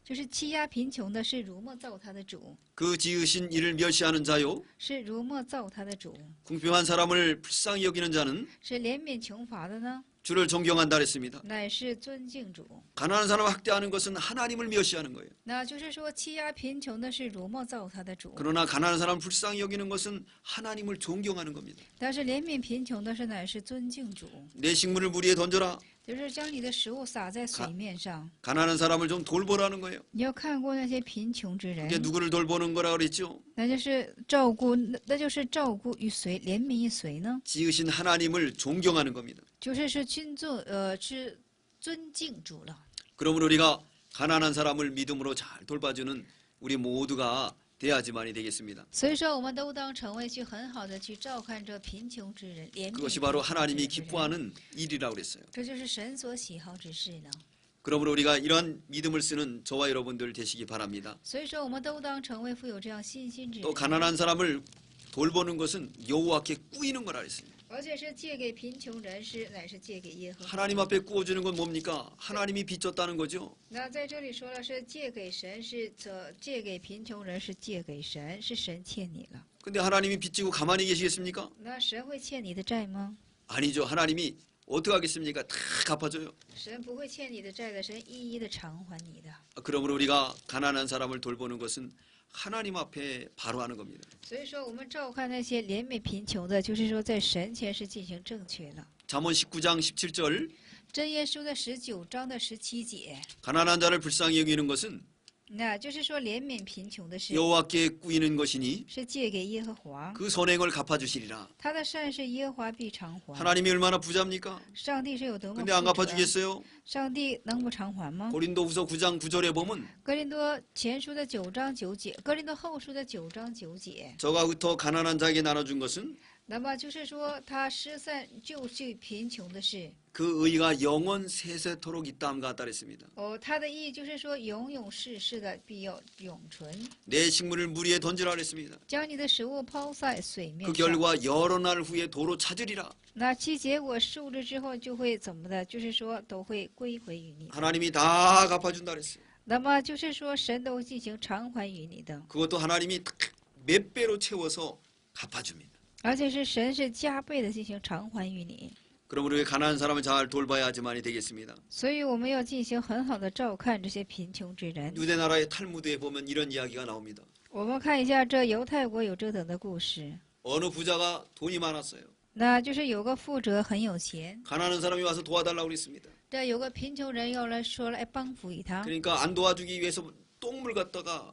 就是欺压贫穷的，是辱没造他的主， 그 지으신 이를 멸시하는 자요. 是辱没造他的主， 궁핍한 사람을 불쌍히 여기는 자는 是怜悯穷乏的呢， 주를 존경한다 그랬습니다. 乃是尊敬主。 가난한 사람을 학대하는 것은 하나님을 멸시하는 거예요. 那就是说，欺压贫穷的是辱没造他的主， 그러나 가난한 사람을 불쌍히 여기는 것은 하나님을 존경하는 겁니다. 但是怜悯贫穷的是乃是尊敬主， 내 식물을 물 위에 던져라. 就是将你的食物撒在水面上。 가난한 사람을 좀 돌보라는 거예요. 你要看过那些贫穷之 그게 人， 누구를 돌보는 거라 그랬죠? 那就是照顾，那就是照顾与谁，怜悯于谁呢？ 지으신 하나님을 존경하는 겁니다. 就是是尊敬主了。 그러므로 우리가 가난한 사람을 믿음으로 잘 돌봐주는 우리 모두가 돼야지만이 되겠습니다. 所以说，我们都当成为去很好的去照看这贫穷之人，怜悯 그것이 贫 바로 穷之 하나님이 人。 기뻐하는 일이라고 그랬어요. 这就是神所喜好之事了。 그러므로 우리가 이러한 믿음을 쓰는 저와 여러분들 되시기 바랍니다. 所以说，我们都当成为富有这样信心之 또 人， 가난한 사람을 돌보는 것은 여호와께 꾸이는 거라 그랬습니다. 而且是借给贫穷人是乃是借给耶和华。 하나님 앞에 꾸어주는 건 뭡니까? 하나님이 빚졌다는 거죠. 那在这里说了是借给神，是借给贫穷人是借给神，是神欠你了。 근데 하나님이 빚지고 가만히 계시겠습니까? 那神会欠你的债吗？ 아니죠. 하나님이 어떻게 하겠습니까? 다 갚아줘요. 神不会欠你的债的，神一一的偿还你的。 그러므로 우리가 가난한 사람을 돌보는 것은 하나님 앞에 바로 하는 겁니다. 所以说，我们照看那些怜悯贫穷的，就是说在神前是进行正确了。 잠언 19장 17절 箴言书的19章的17节， 가난한 자를 불쌍히 여기는 것은 那就是说怜悯贫穷的事， 여호와께 꾸이는 것이니 是借给耶和华， 그 선행을 갚아주시리라. 他的善是耶和华必偿还。 하나님이 얼마나 부자입니까? 上帝是有多么 근데 안 富足啊 갚아주겠어요? 上帝能不偿还吗？ 고린도후서 9장 9절에 보면 哥林多前书的9章9节，哥林多后书的9章9节， 저가 흩어 가난한 자에게 나눠준 것은 那么就是说他失散救济贫穷的事。 그 의가 영원 세세토록 있다함과 같다 그랬습니다. 哦，他的意义就是说永永世世的必要永存。 내 식물을 물 위에 던지라 그랬습니다. 将你的食物抛在水面 그 上， 결과 여러 날 후에 도로 찾으리라. 那其结果数日之后就会怎么的？就是说都会归回于你。 하나님이 다 갚아준다 그랬어요. 那么就是说神都进行偿还于你的， 그것도 하나님이 몇 배로 채워서 갚아줍니다. 而且是神是加倍的进行偿还于你。 그러므로 가난한 사람을 잘 돌봐야 하지만이 되겠습니다. 所以我们要进行很好的照看这些贫穷之人。 유대 나라의 탈무드에 보면 이런 이야기가 나옵니다. 我们看一下这犹太国有这等的故事， 어느 부자가 돈이 많았어요. 那就是有个富者很有钱， 가난한 사람이 와서 도와달라고 그랬습니다. 这有个贫穷人要来说来帮扶于他。 그러니까 안 도와주기 위해서 똥물 갖다가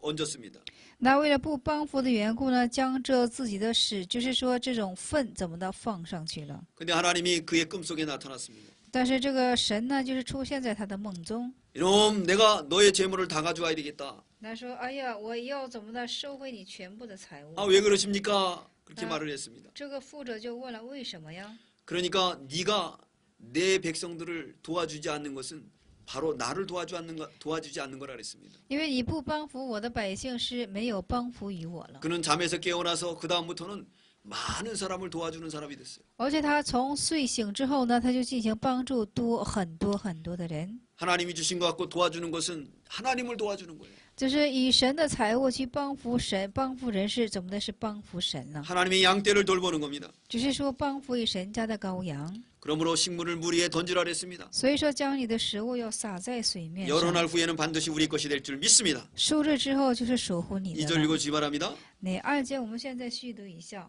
얹었습니다. 那为了不帮扶的缘故呢，将这自己的屎，就是说这种粪怎么的放上去了。 근데 하나님이 그의 꿈속에 나타났습니다. 但是这个神呢，就是出现在他的梦中。 이놈 내가 너의 재물을 다 가져와야 되겠다. 他说：“哎呀，我要怎么的收回你全部的财物？” 아, 왜 그러십니까? 그렇게 말을 했습니다. 这个富者就问了：“为什么呀？” 그러니까 네가 내 백성들을 도와주지 않는 것은 바로 나를 도와주지 않는 거라 그랬습니다. 因为你不帮扶我的百姓，是没有帮扶于我了。 그는 잠에서 깨어나서 그 다음부터는 많은 사람을 도와주는 사람이 됐어요. 而且他从睡醒之后呢，他就进行帮助很多的人， 하나님이 주신 것 갖고 도와주는 것은 하나님을 도와주는 거예요. 就是以神的财物去帮扶神，帮扶人是怎么的？是帮扶神了， 하나님의 양떼를 돌보는 겁니다. 只是说帮扶于神家的羔羊。 그러므로 식물을 물 위에 던지라 그랬습니다. 所以说，将你的食物要撒在水面 여러 上， 날 후에는 반드시 우리 것이 될 줄 믿습니다. 数日之后就是守护你的 2절 了。 읽어주기 바랍니다. 那二节我们现在续读一下，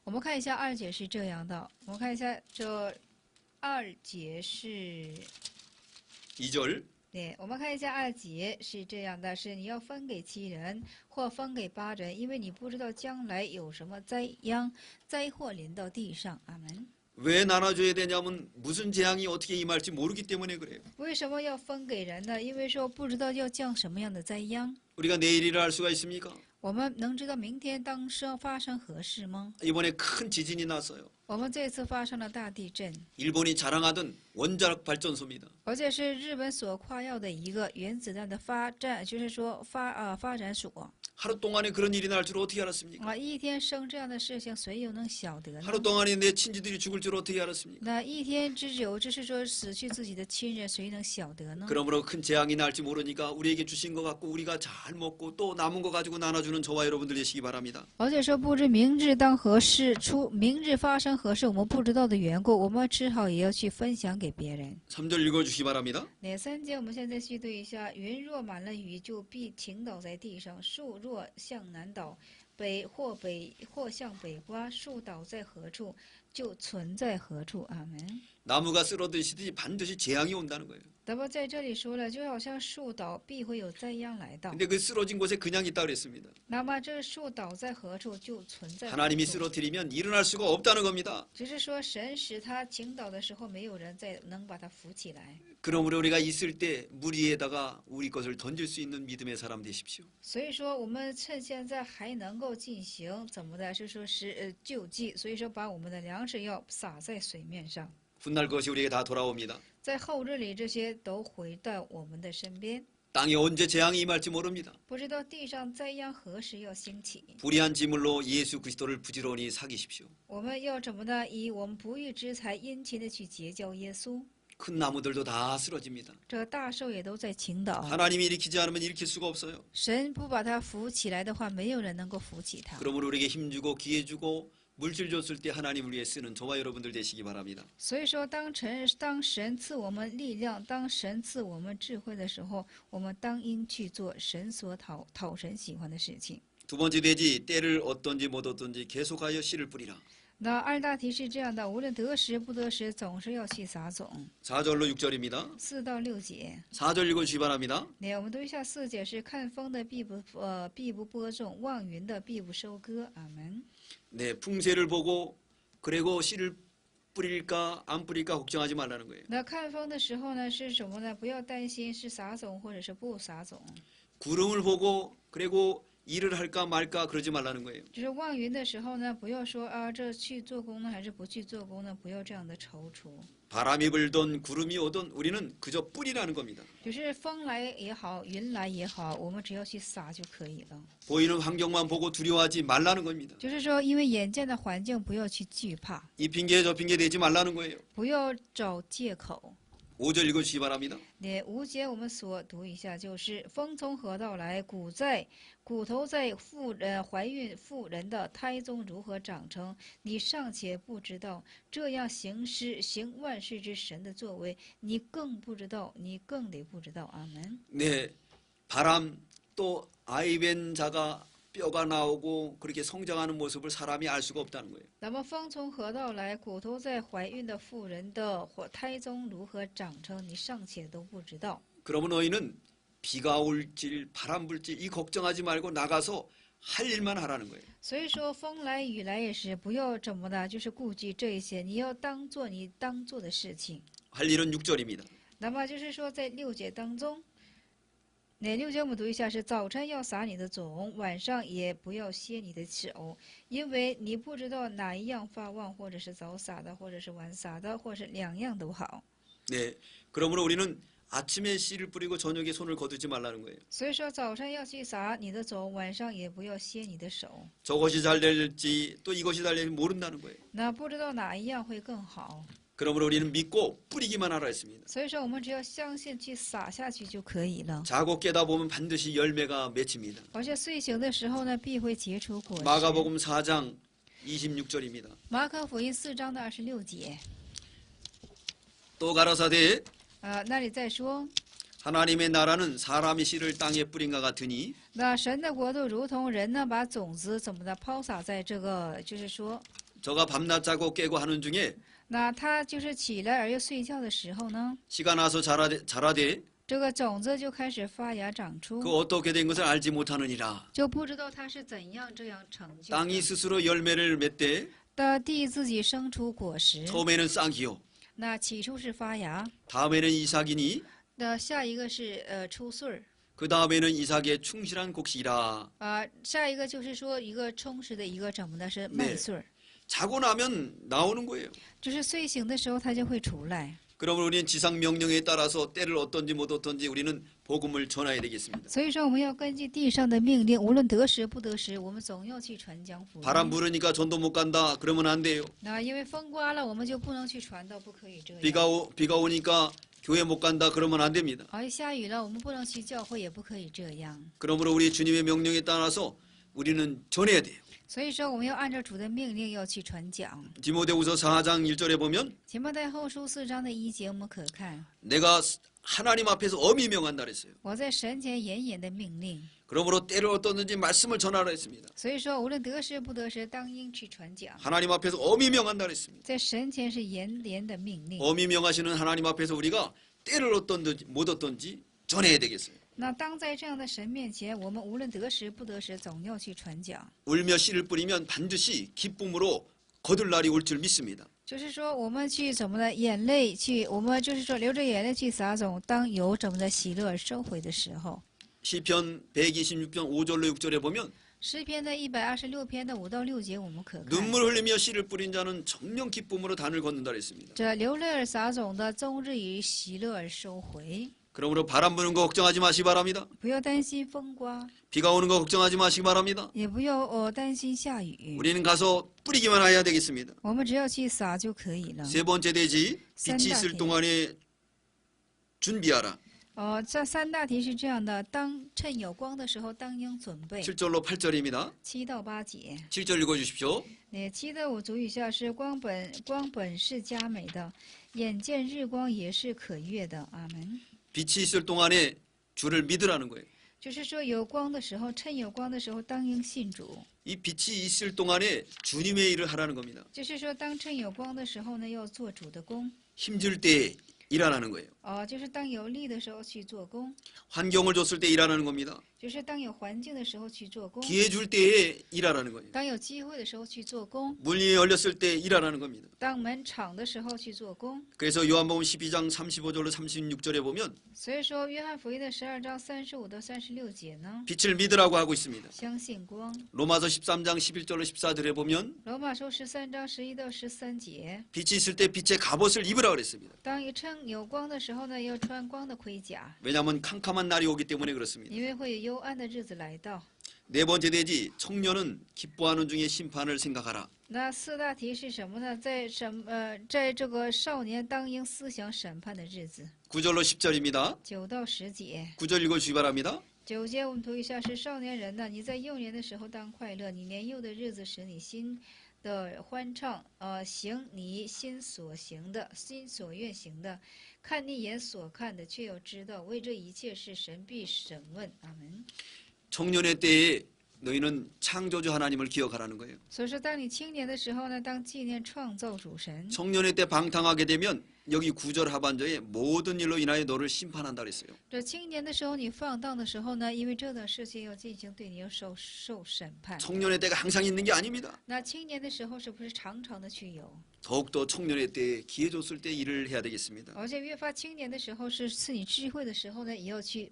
我们看一下二节是这样的，我们看一下这二节是， 2절 对，我们看一下二节是这样的，是你要分给7人或分给8人，因为你不知道将来有什么灾祸临到地上。阿门。 왜 나눠줘야 되냐면 무슨 재앙이 어떻게 임할지 모르기 때문에 그래요. 为什么要分给人呢？因为说不知道要降什么样的灾殃。 우리가 내일 일을 알 수가 있습니까? 我们能知道明天发生何事吗？ 이번에 큰 지진이 났어요. 我们这次发生了大地震， 일본이 자랑하던 원자력 발전소입니다. 而且是日本所夸耀的一个原子弹的发展，就是说发展所。 하루 동안에 그런 일이 날 줄 어떻게 알았습니까? 一天生这样的事情，谁又能晓得呢？ 하루 동안에 내 친지들이 죽을 줄 어떻게 알았습니까? 那一天之久，就是说死去自己的亲人，谁能晓得呢？ 그러므로 큰 재앙이 날지 모르니까 우리에게 주신 것 갖고 우리가 잘 먹고 또 남은 거 가지고 나눠주는 저와 여러분들 되시기 바랍니다. 而且说不知明日当何事明日发生何事，我们不知道的缘故，我们只好也要去分享给别人。 3절 읽어주시기 바랍니다. 哪3节我们现在续读一下：云若满了雨，就必倾倒在地上；树若向南倒，或向北刮，树倒在何处，就存在何处。阿门。 나무가 쓰러지듯이 반드시 재앙이 온다는 거예요. 那么在这里说了，就好像树倒必会有灾殃来到。 근데 그 쓰러진 곳에 그냥 있다 그랬습니다. 那么这树倒在何处，就存在何 하나님이 处。 쓰러뜨리면 일어날 수가 없다는 겁니다. 只是说神使他倾倒的时候，没有人再能把他扶起来。 그러므로 우리가 있을 때 물 위에다가 우리 것을 던질 수 있는 믿음의 사람 되십시오. 所以说，我们趁现在还能够进行怎么的，是说救济。所以说，把我们的粮食要撒在水面上。 훗날 것이 우리에게 다 돌아옵니다. 在后日里，这些都回到我们的身边。 땅에 언제 재앙이 임할지 모릅니다. 不知道地上灾殃何时要兴起， 불의한 지물로 예수 그리스도를 부지런히 사귀십시오. 我们要怎么呢？以我们不义之财殷勤的去结交耶稣。 큰 나무들도 다 쓰러집니다. 这大兽也都在倾倒， 하나님이 일으키지 않으면 일으킬 수가 없어요. 神不把它扶起来的话，没有人能够扶起它。 그러므로 우리에게 힘주고 기회 주고 물질 줬을 때 하나님을 위해 쓰는 저와 여러분들 되시기 바랍니다. 所以说，当神赐我们力量，当神赐我们智慧的时候，我们当应去做神所讨神喜欢的事情。 두 번째 돼지 때를 얻든지 못 얻든지 계속하여 씨를 뿌리라. 那二大题是这样的：无论得时不得时，总是要去撒种。 4절로 6절입니다. 4到6节， 4절 읽어주시기 바랍니다. 那我们读一下4节是：看风的必不播种，望云的必不收割。阿门。 네, 풍세를 보고 그리고 씨를 뿌릴까 안 뿌릴까 걱정하지 말라는 거예요. 那看风的时候呢，是什么呢？不要担心是撒种或者是不撒种。 구름을 보고 그리고 일을 할까 말까 그러지 말라는 거예요. 就是望云的时候呢，不要说这去做工呢，还是不去做工呢？不要这样的踌躇。 바람이 불던 구름이 오던 우리는 그저 뿌리라는 겁니다. 就是风来也好，云来也好，我们只要去撒就可以了。 보이는 환경만 보고 두려워하지 말라는 겁니다. 就是说，因为眼见的环境不要去惧怕， 이 핑계 저 핑계 대지 말라는 거예요. 不要找借口。 5절 읽어주시기 바랍니다. 那5节我们所读一下，就是风从何到来，骨头在怀孕妇人的胎中如何长成，你尚且不知道，这样行万事之神的作为，你更不知道，你更得不知道。阿门。 네, 바람 또 아이벤 자가 뼈가 나오고 그렇게 성장하는 모습을 사람이 알 수가 없다는 거예요. 那么风从何到来，骨头在怀孕的妇人的胎中如何长成，你尚且都不知道。 그러면 너희는 비가 올질 바람 불질 이 걱정하지 말고 나가서 할 일만 하라는 거예요. 所以说，风来雨来也是不要怎么的，就是顾忌这一些，你要当做你当做的事情。 할 일은 6절입니다. 那么就是说，在6节当中，哪6节我们读一下是：早晨要撒你的种，晚上也不要歇你的手，因为你不知道哪一样发旺，或者是早撒的，或者是晚撒的，或是两样都好。 네, 그러므로 우리는 아침에 씨를 뿌리고 저녁에 손을 거두지 말라는 거예요. 所以说，早晨要去撒你的种，晚上也不要歇你的手。 저것이 잘 될지 또 이것이 잘 될지 모른다는 거예요. 那不知道哪一样会更好， 그러므로 우리는 믿고 뿌리기만 하라 했습니다. 所以说我们只要相信去撒下去就可以了。 자고 깨다 보면 반드시 열매가 맺힙니다. 而且睡醒的时候呢，必会结出果实。 마가복음 4장 26절입니다. 马可福音4章的26节， 또 가라사대 那里再说， 하나님의 나라는 사람이 씨를 땅에 뿌린 것 같으니 那神的国度如同人呢把种子怎么的抛洒在这个，就是说， 저가 밤낮 자고 깨고 하는 중에 那他就是起来而又睡觉的时候呢， 씨가 나서 자라되 这个种子就开始发芽长出， 그 어떻게 된 것을 알지 못하느니라. 就不知道它是怎样这样成就的。 땅이 스스로 열매를 맺되 的地自己生出果实， 처음에는 싹이요 那起初是发芽， 다음에는 이삭이니 那下一个是出穗儿， 그 다음에는 이삭의 충실한 곡식이라. 下一个就是说一个充实的一个怎么的是麦穗儿， 자고 나면 나오는 거예요. 就是睡醒的时候它就会出来。 그러면 우리는 지상 명령에 따라서 때를 어떤지 못 어떤지 우리는 복음을 전해야 되겠습니다. 所以说我们要根据地上的命令，无论得时不得时，我们总要去传讲福音。 바람 부르니까 전도 못 간다 그러면 안 돼요. 那因为风刮了，我们就不能去传道，不可以这样。 비가 오니까 교회 못 간다 그러면 안 됩니다. 下雨了，我们不能去教会，也不可以这样。 그러므로 우리 주님의 명령에 따라서 우리는 전해야 돼요. 所以说，我们要按照主的命令要去传讲。 디모데후서 4장 1절에 보면 提摩太后书4章的1节，我们可看： 내가 하나님 앞에서 엄히 명한다 그랬어요. 我在神前严严的命令。 그러므로 때를 어떻든지 말씀을 전하라 했습니다. 所以说，无论得时不得时，当应去传讲。 하나님 앞에서 엄히 명한다 그랬습니다. 在神前是严严的命令。 엄히 명하시는 하나님 앞에서 우리가 때를 어떤지 못 어떤지 전해야 되겠어요. 那当在这样的神面前，我们无论得时不得时，总要去传讲。 울며 씨를 뿌리면 반드시 기쁨으로 거둘 날이 올 줄 믿습니다. 就是说，我们去怎么的眼泪去，我们就是说流着眼泪去撒种，当有怎么的喜乐而收回的时候。 시편 126편 5절로 6절에 보면 诗篇的126篇的5到6节，我们可看。 눈물 흘리며 씨를 뿌린 자는 정령 기쁨으로 단을 걷는다 그랬습니다. 这流泪而撒种的，终日以喜乐而收回。 그러므로 바람 부는 거 걱정하지 마시기 바랍니다. 不要担心风刮， 비가 오는 거 걱정하지 마시기 바랍니다. 也不要担心下雨。 우리는 가서 뿌리기만 해야 되겠습니다. 我们只要去撒就可以了。 세 번째 대지 빛이 있을 동안에 준비하라. 这3大题是这样的：当趁有光的时候，当应准备。 7절로 8절입니다. 7到8节。 7절 읽어주십시오. 7的我主语下是光本是佳美的，眼见日光也是可悦的。阿门。 빛이 있을 동안에 주를 믿으라는 거예요. 就是说有光的时候，趁有光的时候，当应信主。 이 빛이 있을 동안에 주님의 일을 하라는 겁니다. 就是说，当趁有光的时候呢，要做主的工。 힘줄 때 일하라는 거예요. 就是当有力的时候去做工， 환경을 줬을 때 일하라는 겁니다. 就是当有环境的时候去做工， 기회 줄 때에 일하라는 거예요. 当有机会的时候去做工， 문이 열렸을 때 일하라는 겁니다. 当门敞的时候去做工。 그래서 요한복음 12장 35절로 36절에 보면 所以说，约翰福音的12章35到36节呢， 빛을 믿으라고 하고 있습니다. 相信光。 로마서 13장 11절로 14절에 보면 罗马书13章11到13节， 빛이 있을 때 빛의 갑옷을 입으라 그랬습니다. 当趁有光的时候呢，要穿光的盔甲， 왜냐하면 캄캄한 날이 오기 때문에 그렇습니다. 因为会有幽暗的日子来到。네 번째 대지 청년은 기뻐하는 중에 심판을 생각하라. 那四大题是什么呢？在这个少年当应思想审判的日子。 9절로 10절입니다. 9到10节。 9절 읽어주시기 바랍니다. 9节我们读一下：是少年人呐，你在幼年的时候当快乐，你年幼的日子使你心的欢畅，行你心所行的，心所愿行的，看你眼所看的，却要知道为这一切事神必审问。阿门。 청년의 때에 너희는 창조주 하나님을 기억하라는 거예요. 所以说，当你青年的时候呢，当纪念创造主神。 청년의 때 방탕하게 되면 여기 9절 하반절에 모든 일로 인하여 너를 심판한다 그랬어요. 这青年的时候，你放荡的时候呢，因为这等事情要进行，对你要受审判。 청년의 때가 항상 있는 게 아닙니다. 那青年的时候是不是常常的去有？ 더욱더 청년의 때에 기회 줬을 때 일을 해야 되겠습니다. 而且越发青年的时候是赐你智慧的时候呢，也要去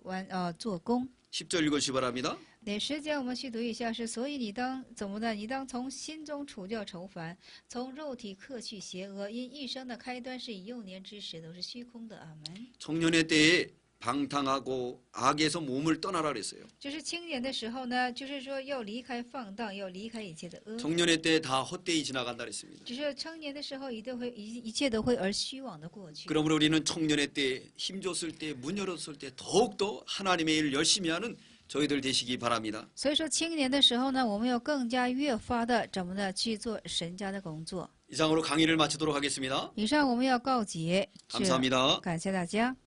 做工。 10절 읽어주시기 바랍니다. 哪时间我们去读一下是，所以你当怎么呢？你当从心中除掉愁烦，从肉体克去邪恶，因一生的开端是以幼年之时都是虚空的。阿门。 청년의 때에 방탕하고 악에서 몸을 떠나라 그랬어요. 就是青年的时候呢，就是说要离开放荡，要离开一切的恶。 청년의 때에 다 헛되이 지나간다 그랬습니다. 只是成年的时候，一切都会而虚妄的过去。 그러므로 우리는 청년의 때에 힘 줬을 때, 문 열었을 때 더욱더 하나님의 일을 열심히 하는 저희들 되시기 바랍니다. 所以说，青年的时候呢，我们要更加越发的怎么呢去做神家的工作。 이상으로 강의를 마치도록 하겠습니다. 以上我们要告解， 감사합니다. 感谢大家。